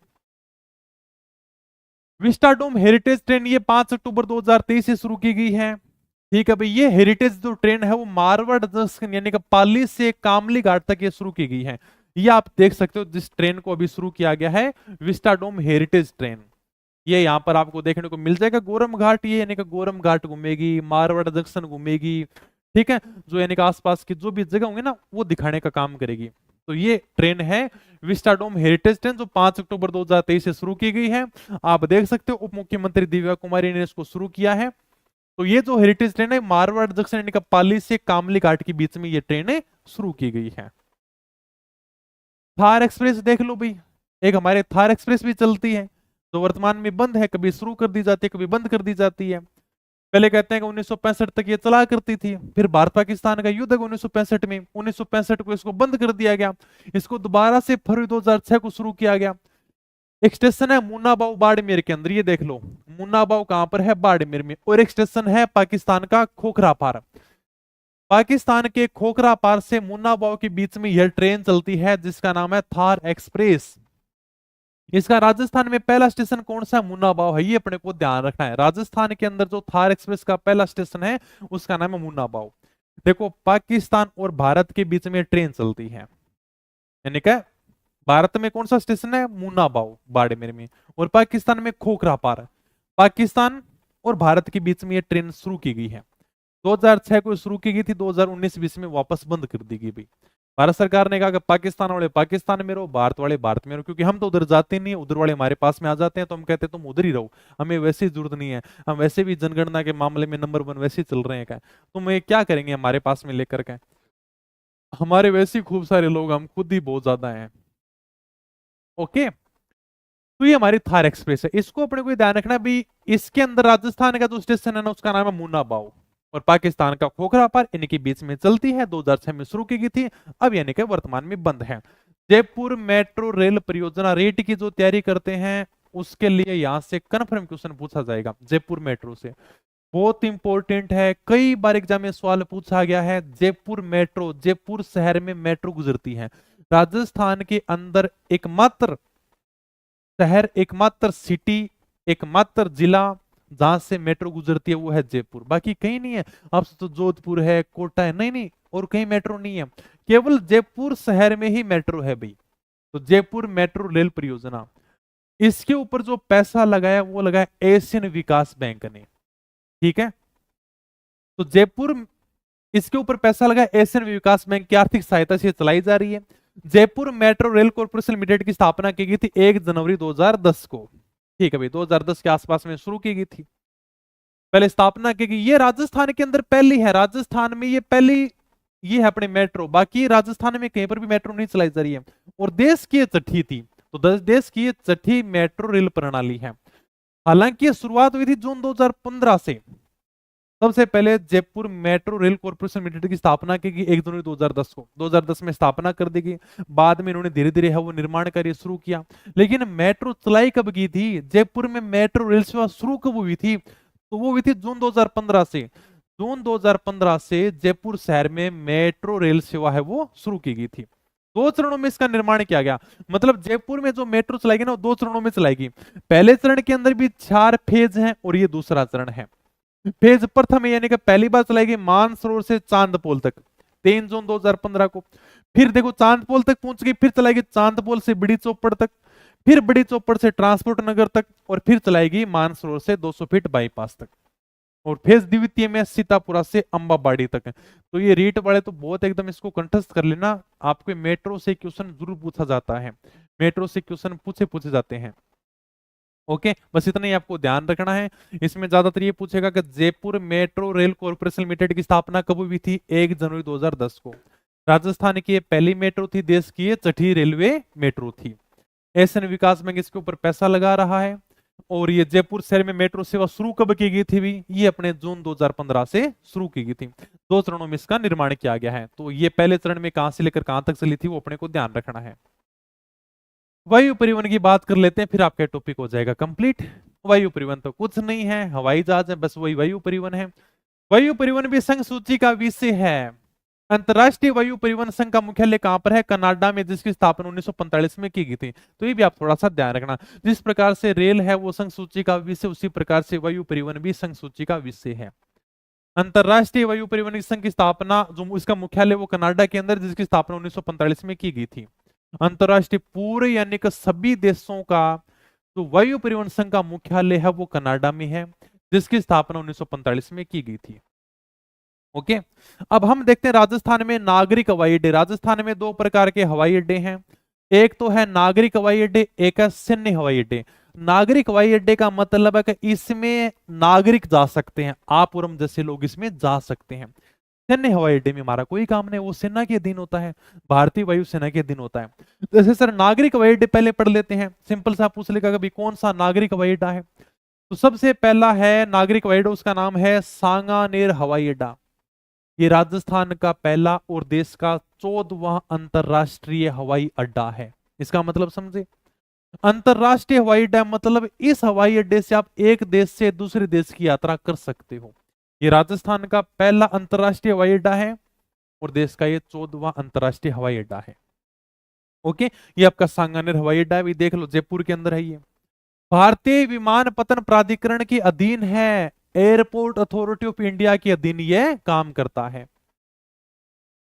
विस्टाडोम हेरिटेज ट्रेन ये 5 अक्टूबर 2023 से शुरू की गई है। ठीक है भाई, ये हेरिटेज जो ट्रेन है वो मारवाड़ जंक्शन यानी कि पाली से कामली घाट तक ये शुरू की गई है। ये आप देख सकते हो, जिस ट्रेन को अभी शुरू किया गया है, विस्टाडोम हेरिटेज ट्रेन। ये यहाँ पर आपको देखने को मिल जाएगा गोरम घाट, ये यानी कि गोरम घाट घूमेगी, मारवाड़ जंक्शन घूमेगी। ठीक है, जो यानी कि आसपास की जो भी जगह होंगे ना वो दिखाने का काम करेगी। तो ये ट्रेन है विस्टाडोम हेरिटेज ट्रेन, जो 5 अक्टूबर 2023 से शुरू की गई है। आप देख सकते हो उप मुख्यमंत्री दिव्या कुमारी ने इसको शुरू किया है। तो ये जो हेरिटेज ट्रेन है, मारवाड़ जंक्शन यानी कि पाली से कामली घाट के बीच में ये ट्रेन शुरू की गई है। थार एक्सप्रेस देख लो भाई, एक हमारे थार एक्सप्रेस भी चलती है, जो वर्तमान में बंद है, कभी शुरू कर दी जाती है, कभी बंद कर दी जाती है। पहले कहते हैं कि 1965 तक ये चला करती थी, फिर भारत पाकिस्तान का युद्ध 1965 में, 1965 को इसको बंद कर दिया गया। इसको दोबारा से फरवरी 2006 को शुरू किया गया। एक स्टेशन है मुन्नाबाव बाड़मेर के अंदर, ये देख लो मुन्नाबाव कहां पर है, बाड़मेर में। और एक स्टेशन है पाकिस्तान का खोखरा पार। पाकिस्तान के खोखरा पार से मुन्नाबाव के बीच में यह ट्रेन चलती है, जिसका नाम है थार एक्सप्रेस। इसका राजस्थान में पहला स्टेशन कौन सा, मुन्नाबाव है, ये अपने को ध्यान रखना है। राजस्थान के अंदर जो थार एक्सप्रेस का पहला स्टेशन है उसका नाम है मुन्नाबाव। देखो पाकिस्तान और भारत के बीच में ट्रेन चलती है, यानी क्या, भारत में कौन सा स्टेशन है, मुन्नाबाव बाड़मेर में, और पाकिस्तान में खोखरा पार। पाकिस्तान और भारत के बीच में ये ट्रेन शुरू की गई है। 2006 को शुरू की गई थी, 2019-20 में वापस बंद कर दी गई भाई। भारत सरकार ने कहा कि पाकिस्तान वाले पाकिस्तान में रहो, भारत वाले भारत में रहो, क्योंकि हम तो उधर जाते नहीं, उधर वाले हमारे पास में आ जाते हैं, तो हम कहते हैं तुम उधर ही रहो, हमें वैसे ही जरूरत नहीं है, हम वैसे भी जनगणना के मामले में नंबर 1 वैसे ही चल रहे हैं, क्या तुम ये क्या करेंगे हमारे पास में लेकर के, हमारे वैसे ही खूब सारे लोग, हम खुद ही बहुत ज्यादा हैं। ओके, तो ये हमारी थार एक्सप्रेस है। इसको अपने को ध्यान रखना भी, इसके अंदर राजस्थान का जो स्टेशन है ना उसका नाम है मुनाबाव, और पाकिस्तान का खोखरा पार, इनके बीच में चलती है। 2006 में शुरू की गई थी, अब यानी कि वर्तमान में बंद है। जयपुर मेट्रो रेल परियोजना रेट की जो तैयारी करते हैं उसके लिए यहां से कन्फर्म क्वेश्चन पूछा जाएगा जयपुर मेट्रो से, बहुत इंपॉर्टेंट है। कई बार एग्जाम में सवाल पूछा गया है। जयपुर मेट्रो, जयपुर शहर में मेट्रो गुजरती है। राजस्थान के अंदर एकमात्र शहर, एकमात्र सिटी, एकमात्र जिला जहां से मेट्रो गुजरती है वो है जयपुर, बाकी कहीं नहीं है। अब तो जोधपुर है, कोटा है, नहीं नहीं, और कहीं मेट्रो नहीं है, केवल जयपुर शहर में ही मेट्रो है भाई। तो जयपुर मेट्रो रेल परियोजना, इसके ऊपर जो पैसा लगाया वो लगाया एशियन विकास बैंक ने, ठीक है। तो जयपुर, इसके ऊपर पैसा लगा एशियन विकास बैंक की आर्थिक सहायता से चलाई जा रही है। Jaipur metro rail corporation limited की स्थापना की गई थी 1 जनवरी 2010 को, ठीक है भाई, 2010 के आसपास में शुरू की गई थी, पहले स्थापना की गई। ये राजस्थान के अंदर पहली है, राजस्थान में ये पहली, ये है अपने मेट्रो, बाकी राजस्थान में कहीं पर भी मेट्रो नहीं चलाई जा रही है, और देश की ये छठी थी। तो देश की ये छठी मेट्रो रेल प्रणाली है। हालांकि शुरुआत हुई थी जून 2015 से। सबसे पहले Jaipur metro rail corporation limited की स्थापना की गई 1 जनवरी 2010 को, 2010 में स्थापना कर दी गई। बाद में इन्होंने धीरे धीरे है वो निर्माण कार्य शुरू किया। लेकिन मेट्रो चलाई कब की थी, जयपुर में मेट्रो रेल सेवा शुरू कब हुई थी, तो वो हुई थी जून 2015 से। जून 2015 से जयपुर शहर में मेट्रो रेल सेवा है वो शुरू की गई थी। 2 चरणों में इसका निर्माण किया गया, मतलब जयपुर में जो मेट्रो चलाएगी ना वो 2 चरणों में चलाएगी। पहले चरण के अंदर भी 4 फेज हैं, और ये दूसरा चरण है। फेज प्रथम यानी कि पहली बार चलाएगी मानसरोवर से चांदपोल तक 3 जून 2015 को। फिर देखो चांदपोल तक पहुंच गई, फिर चलाएगी चांदपोल से बड़ी चौपड़ तक, फिर बड़ी चौपड़ से ट्रांसपोर्ट नगर तक, और फिर चलाएगी मानसरोवर से 200 फीट बाईपास तक। और फेज द्वितीय में सीतापुरा से अंबाबाड़ी तक है। तो ये रीट वाले तो बहुत एकदम इसको कंठस्थ कर लेना, आपको मेट्रो से क्वेश्चन जरूर पूछा जाता है, मेट्रो से क्वेश्चन पूछे जाते हैं। ओके, बस इतना ही आपको ध्यान रखना है। इसमें ज्यादातर ये पूछेगा कि Jaipur metro rail corporation limited की स्थापना कब हुई थी, 1 जनवरी 2010 को। राजस्थान की ये पहली मेट्रो थी, देश की ये छठी रेलवे मेट्रो थी। एशियन विकास बैंक इसके ऊपर पैसा लगा रहा है। और ये जयपुर शहर में मेट्रो सेवा शुरू कब की गई थी भी, ये अपने जून 2015 से शुरू की गई थी। 2 चरणों में इसका निर्माण किया गया है। तो ये पहले चरण में कहां से लेकर कहां तक चली थी वो अपने को ध्यान रखना है। वायु परिवहन की बात कर लेते हैं, फिर आपका टॉपिक हो जाएगा कंप्लीट। वायु परिवहन तो कुछ नहीं है, हवाई जहाज है, बस वही वायु परिवहन है। वायु परिवहन भी संघ सूची का विषय है। अंतरराष्ट्रीय वायु परिवहन संघ का मुख्यालय कहां पर है, कनाडा में, जिसकी स्थापना 1945 में की गई थी। तो ये भी आप थोड़ा सा ध्यान रखना, जिस प्रकार से रेल है वो संघ सूची का विषय, उसी प्रकार से वायु परिवहन भी संघ सूची का विषय है। अंतरराष्ट्रीय वायु परिवहन संघ की स्थापना, जो इसका मुख्यालय वो कनाडा के अंदर, जिसकी स्थापना 1945 में की गई थी। अंतरराष्ट्रीय पूरे यानी कि सभी देशों का जो वायु परिवहन संघ का मुख्यालय है वो कनाडा में है, जिसकी स्थापना 1945 में की गई थी। ओके, अब हम देखते हैं राजस्थान में नागरिक हवाई अड्डे। राजस्थान में 2 प्रकार के हवाई अड्डे हैं, एक तो है नागरिक हवाई अड्डे, एक है सैन्य हवाई अड्डे। नागरिक हवाई अड्डे का मतलब है कि इसमें नागरिक जा सकते हैं, आप और हम जैसे लोग इसमें जा सकते हैं। सैन्य हवाई अड्डे में हमारा कोई काम नहीं, वो सेना के अधीन होता है, भारतीय वायुसेना के अधीन होता है। जैसे सर नागरिक हवाई अड्डे पहले पढ़ लेते हैं, सिंपल सा पूछ लेगा कभी कौन सा नागरिक हवाई अड्डा है, तो सबसे पहला है नागरिक हवाई अड्डा, उसका नाम है सांगानेर हवाई अड्डा। ये राजस्थान का पहला और देश का 14वां अंतरराष्ट्रीय हवाई अड्डा है। इसका मतलब समझे, अंतरराष्ट्रीय हवाई अड्डा मतलब इस हवाई अड्डे से आप एक देश से दूसरे देश की यात्रा कर सकते हो। ये राजस्थान का पहला अंतरराष्ट्रीय हवाई अड्डा है और देश का ये 14वां अंतरराष्ट्रीय हवाई अड्डा है। ओके, ये आपका सांगानेर हवाई अड्डा है, देख लो जयपुर के अंदर है ये। भारतीय विमानपत्तन प्राधिकरण के अधीन है, एयरपोर्ट अथॉरिटी ऑफ इंडिया के अधीन ये काम करता है।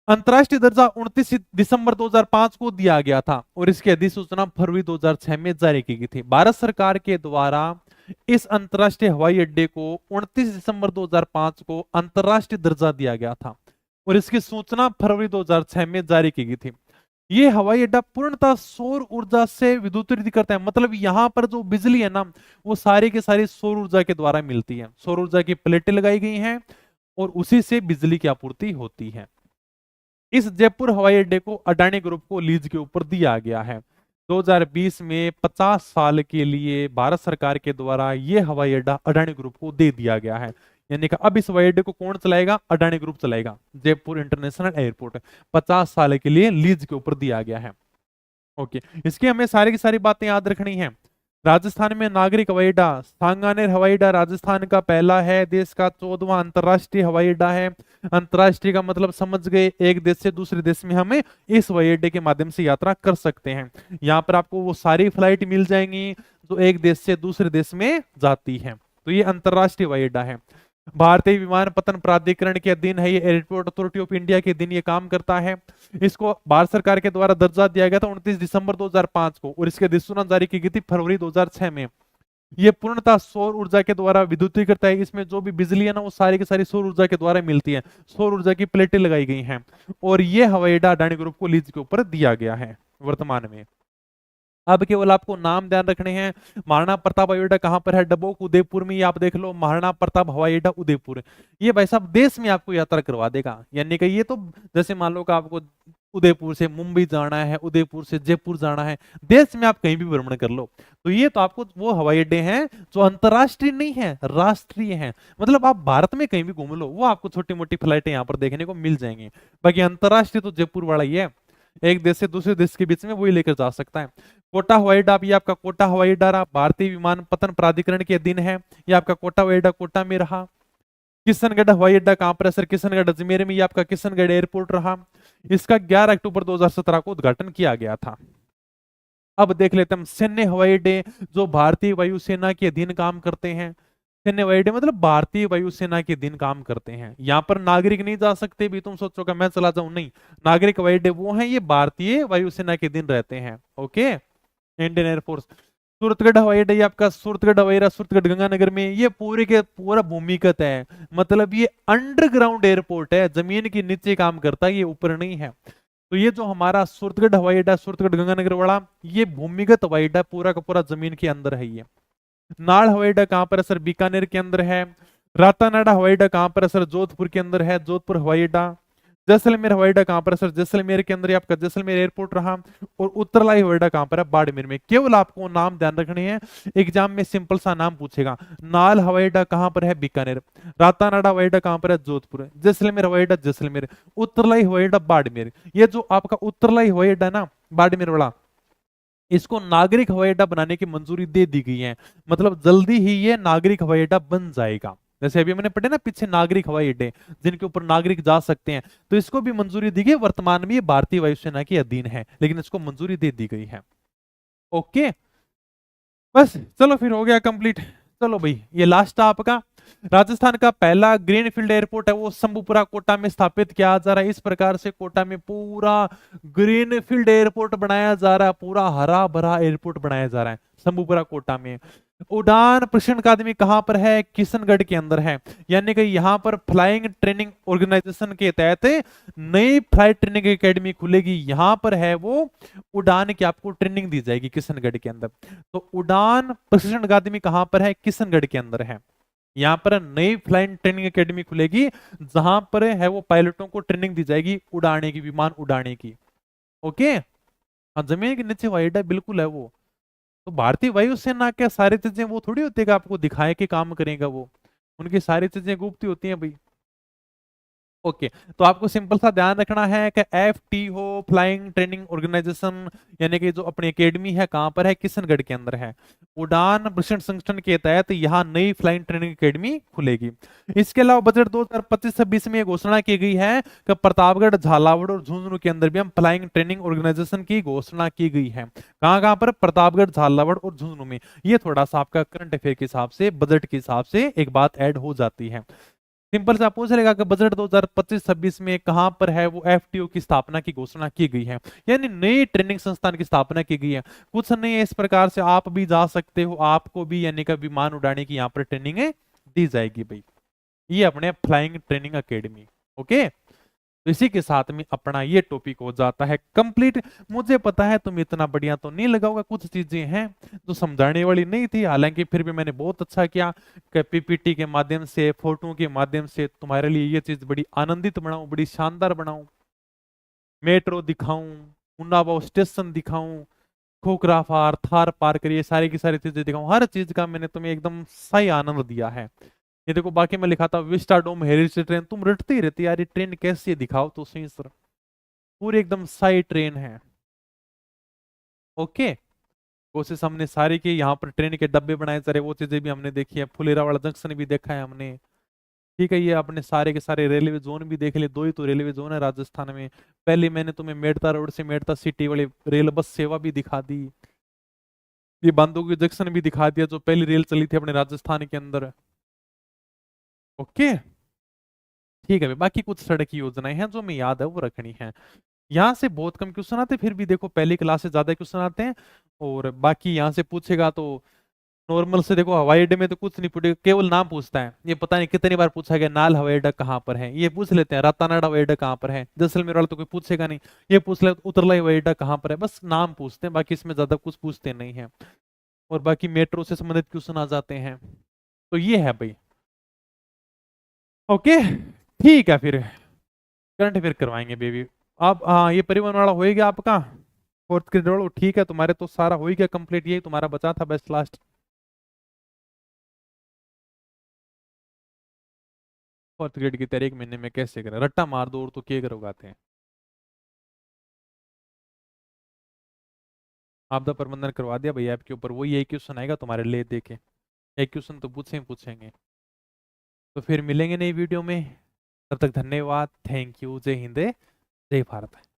अंतरराष्ट्रीय दर्जा 29 दिसंबर 2005 को दिया गया था और इसकी अधिसूचना फरवरी 2006 में जारी की गई थी। भारत सरकार के द्वारा इस अंतरराष्ट्रीय हवाई अड्डे को 29 दिसंबर 2005 को अंतरराष्ट्रीय दर्जा दिया गया था और इसकी सूचना फरवरी 2006 में जारी की गई थी। ये हवाई अड्डा पूर्णतः सौर ऊर्जा से विद्युतीकृत करता है, मतलब यहां पर जो बिजली है ना वो सारी की सारी सौर ऊर्जा के द्वारा मिलती है। सौर ऊर्जा की प्लेटें लगाई गई हैं और उसी से बिजली की आपूर्ति होती है। इस जयपुर हवाई अड्डे को अडानी ग्रुप को लीज के ऊपर दिया गया है। 2020 में 50 साल के लिए भारत सरकार के द्वारा ये हवाई अड्डा अडानी ग्रुप को दे दिया गया है। यानी कि अब इस हवाई अड्डे को कौन चलाएगा? अडानी ग्रुप चलाएगा। जयपुर इंटरनेशनल एयरपोर्ट 50 साल के लिए लीज के ऊपर दिया गया है। ओके, इसकी हमें सारी की सारी बातें याद रखनी है। राजस्थान में नागरिक हवाई अड्डा सांगानेर हवाई अड्डा राजस्थान का पहला है, देश का 14वां अंतरराष्ट्रीय हवाई अड्डा है। अंतरराष्ट्रीय का मतलब समझ गए, एक देश से दूसरे देश में हमें इस हवाई अड्डे के माध्यम से यात्रा कर सकते हैं। यहाँ पर आपको वो सारी फ्लाइट मिल जाएंगी जो एक देश से दूसरे देश में जाती है। तो ये अंतरराष्ट्रीय हवाई अड्डा है। भारतीय विमानपत्तन प्राधिकरण के अधीन है, ये एयरपोर्ट अथॉरिटी ऑफ इंडिया के अधीन ये काम करता है। इसको भारत सरकार के द्वारा दर्जा दिया गया था 29 दिसंबर 2005 को, और इसकी अधिसूचना जारी की गई थी फरवरी 2006 में। ये पूर्णतः सौर ऊर्जा के द्वारा विद्युतीकृत है। इसमें जो भी बिजली है ना, वो सारी की सारी सौर ऊर्जा के द्वारा मिलती है। सौर ऊर्जा की प्लेटें लगाई गई हैं, और ये हवाई अड्डा अडानी ग्रुप को लीज के ऊपर दिया गया है वर्तमान में। अब केवल आपको नाम ध्यान रखने हैं। महाराणा प्रताप हवाई अड्डा कहां पर है? डबोक उदयपुर में। ये आप देख लो, महाराणा प्रताप हवाई अड्डा उदयपुर। ये भाई साहब देश में आपको यात्रा करवा देगा। यानी कि ये तो जैसे मान लो कि आपको उदयपुर से मुंबई जाना है, उदयपुर से जयपुर जाना है, देश में आप कहीं भी भ्रमण कर लो। तो ये तो आपको वो हवाई अड्डे हैं जो अंतरराष्ट्रीय नहीं है, राष्ट्रीय हैं। मतलब आप भारत में कहीं भी घूम लो, वो आपको छोटी मोटी फ्लाइटें यहाँ पर देखने को मिल जाएंगी। बाकी अंतरराष्ट्रीय तो जयपुर वाला ही है, एक देश से दूसरे देश के बीच में वही लेकर जा सकता है। कोटा हवाई अड्डा, ये आपका कोटा हवाई अड्डा भारतीय विमानपत्तन प्राधिकरण के अधीन है। ये आपका कोटा हवाई अड्डा कोटा में रहा। किशनगढ़ हवाई अड्डा कहां पर है सर? किशनगढ़ अजमेर में। ये आपका किशनगढ़ एयरपोर्ट रहा। इसका 11 अक्टूबर 2017 को उद्घाटन किया गया था। अब देख लेते हैं सैन्य हवाई अड्डे जो भारतीय वायुसेना के अधीन काम करते हैं। सैन्य हवाई अड्डे मतलब भारतीय वायुसेना के अधीन काम करते हैं। यहाँ पर नागरिक नहीं जा सकते भी, तुम सोचोगे मैं चला जाऊं, नहीं। नागरिक हवाई अड्डे वो हैं, ये भारतीय वायुसेना के अधीन रहते हैं। Okay, Indian air force. सूरतगढ़ हवाई अड्डा, आपका सूरतगढ़ हवाई अड्डा सूरतगढ़ गंगानगर में। ये पूरे के पूरा भूमिगत है, मतलब ये अंडरग्राउंड एयरपोर्ट है, जमीन के नीचे काम करता है, ये ऊपर नहीं है। तो ये जो हमारा सूरतगढ़ हवाई अड्डा सूरतगढ़ गंगानगर वाला, ये भूमिगत हवाई अड्डा पूरा का पूरा जमीन के अंदर है। ये नाड़ हवाई अड्डा कहां पर है सर? बीकानेर के अंदर है। रातानाडा हवाई अड्डा कहां पर है सर? जोधपुर के अंदर है, जोधपुर हवाई अड्डा। जैसलमेर हवाई अड्डा कहां पर है सर? जैसलमेर के अंदर आपका जैसलमेर एयरपोर्ट रहा। और उत्तरलाई हवाई अड्डा कहां पर है? बाड़मेर में। केवल आपको नाम ध्यान रखने हैं, एग्जाम में सिंपल सा नाम पूछेगा। नाल हवाई अड्डा कहां पर है? बीकानेर। रातानाडा हवाई अड्डा कहां पर है? जोधपुर। जैसलमेर हवाई अड्डा जैसलमेर। उत्तरलाई हवाई अड्डा बाड़मेर। ये जो आपका उत्तरलाई हवाई अड्डा ना बाड़मेर वाला, इसको नागरिक हवाई अड्डा बनाने की मंजूरी दे दी गई है। मतलब जल्दी ही ये नागरिक हवाई अड्डा बन जाएगा। जैसे अभी मैंने पढ़े ना पीछे नागरिक हवाई अड्डे जिनके ऊपर नागरिक जा सकते हैं, तो इसको भी मंजूरी दी गई। वर्तमान में ये भारतीय वायुसेना के अधीन है, लेकिन इसको मंजूरी दे दी गई है। ओके, बस चलो फिर हो गया कंप्लीट। चलो भाई, ये लास्ट आपका राजस्थान का पहला ग्रीनफील्ड एयरपोर्ट है, वो शंभुपुरा कोटा में स्थापित किया जा रहा है। इस प्रकार से कोटा में पूरा ग्रीनफील्ड एयरपोर्ट बनाया जा रहा है, पूरा हरा भरा एयरपोर्ट बनाया जा रहा है शंभुपुरा कोटा में। उड़ान प्रशिक्षण अकादमी कहां पर है? किशनगढ़ के अंदर है। यानी कि यहां पर फ्लाइंग ट्रेनिंग ऑर्गेनाइजेशन के तहत नई फ्लाइट ट्रेनिंग एकेडमी खुलेगी। यहां पर है वो उड़ान की आपको ट्रेनिंग दी जाएगी किशनगढ़ के अंदर। तो उड़ान प्रशिक्षण अकादमी कहां पर है? किशनगढ़ के अंदर है। यहां पर नई फ्लाइंग ट्रेनिंग एकेडमी खुलेगी, जहां पर है वो पायलटों को ट्रेनिंग दी जाएगी उड़ाने की, विमान उड़ाने की। ओके, हाँ, जमीन के नीचे हवाई अड्डा बिल्कुल है वो। तो भारतीय वायुसेना के सारी चीजें वो थोड़ी होती है कि आपको दिखाए के काम करेगा वो, उनकी सारी चीजें गुप्त होती हैं भाई। ओके, तो आपको सिंपल सा ध्यान रखना है कि FTO फ्लाइंग ट्रेनिंग ऑर्गेनाइजेशन, यानी कि जो अपनी एकेडमी है कहां पर है? किशनगढ़ के अंदर है। उड़ान प्रशिक्षण संगठन के तहत यहां नई फ्लाइंग ट्रेनिंग एकेडमी खुलेगी। इसके अलावा बजट 2025-26 में घोषणा की गई है कि प्रतापगढ़, झालावाड़ और झुंझुनू के अंदर भी हम फ्लाइंग ट्रेनिंग ऑर्गेनाइजेशन की घोषणा की गई है। कहां कहां पर? प्रतापगढ़, झालावाड़ और झुंझुनू में। ये थोड़ा सा आपका करंट अफेयर के हिसाब से, बजट के हिसाब से एक बात ऐड हो जाती है। सिंपल से आप पूछ लेगा कि बजट 2025-26 में कहां पर है वो FTO की स्थापना की घोषणा की गई है, यानी नई ट्रेनिंग संस्थान की स्थापना की गई है। कुछ नहीं है, इस प्रकार से आप भी जा सकते हो, आपको भी यानी कि विमान उड़ाने की यहाँ पर ट्रेनिंग दी जाएगी भाई। ये अपने फ्लाइंग ट्रेनिंग अकेडमी। ओके, तो इसी के साथ में अपना ये टॉपिक हो जाता है कंप्लीट। मुझे पता है तुम इतना बढ़िया तो नहीं लगाओगे, कुछ चीजें हैं जो समझाने वाली नहीं थी, हालांकि फिर भी मैंने बहुत अच्छा किया कि PPT के माध्यम से, फोटो के माध्यम से तुम्हारे लिए ये चीज बड़ी आनंदित बनाऊं, बड़ी शानदार बनाऊं। मेट्रो दिखाऊं, मुन्नाभाव स्टेशन दिखाऊं, खोखराफार, थार पार करिए, सारी की सारी चीजें दिखाऊं, हर चीज का मैंने तुम्हें एकदम सही आनंद दिया है। ये देखो बाकी में लिखा था विस्टाडोम हेरिटेज ट्रेन, तुम रटती ही रहती यार, ये ट्रेन कैसी है दिखाओ तो सही सर। पूरी एकदम सही ट्रेन है। ओके, कोशिश हमने सारी की, यहाँ पर ट्रेन के डब्बे बनाए सारे, वो चीजें भी हमने देखी है, फुलेरा वाला जंक्शन भी देखा है हमने। ठीक है, ये अपने सारे के सारे रेलवे जोन भी देख लिए, दो ही तो रेलवे जोन है राजस्थान में। पहले मैंने तुम्हें मेड़ता रोड से मेड़ता सिटी वाली रेल बस सेवा भी दिखा दी, ये बांदोगी जंक्शन भी दिखा दिया, जो पहली रेल चली थी अपने राजस्थान के अंदर। ओके, ठीक है भाई, बाकी कुछ सड़क की योजनाएं हैं जो मैं याद है वो रखनी है। यहाँ से बहुत कम क्वेश्चन आते हैं, फिर भी देखो पहली क्लास से ज्यादा क्वेश्चन आते हैं। और बाकी यहाँ से पूछेगा तो नॉर्मल से देखो, हवाई अड्डे में तो कुछ नहीं पूछेगा, केवल नाम पूछता है, ये पता नहीं कितनी बार पूछा गया नाल हवाई अड्डा कहाँ पर है, ये पूछ लेते हैं रातानाडा हवाई अड्डा कहाँ पर है, जैसलमेर वाला तो कोई पूछेगा नहीं, ये पूछ ले उतरला हवाई अड्डा कहाँ पर है, बस नाम पूछते हैं, बाकी इसमें ज्यादा कुछ पूछते नहीं है। और बाकी मेट्रो से संबंधित क्वेश्चन आ जाते हैं। तो ये है भाई। ओके, ठीक है फिर करंट अफेयर करवाएंगे बेबी। आप हाँ, ये परिवहन वाला हो ही गया आपका, फोर्थ ग्रेड वाला, ठीक है, तुम्हारे तो सारा हो ही गया कंप्लीट, यही तुम्हारा बचा था बेस्ट लास्ट। फोर्थ ग्रेड की तैयारी एक महीने में कैसे करें, रट्टा मार दो और तो क्या करोगाते हैं। आपदा प्रबंधन करवा दिया भैया आपके ऊपर, वही एक क्वेश्चन आएगा तुम्हारे ले देके, एक क्वेश्चन तो पूछे ही पूछेंगे। तो फिर मिलेंगे नई वीडियो में, तब तक धन्यवाद, थैंक यू, जय हिंद जय भारत।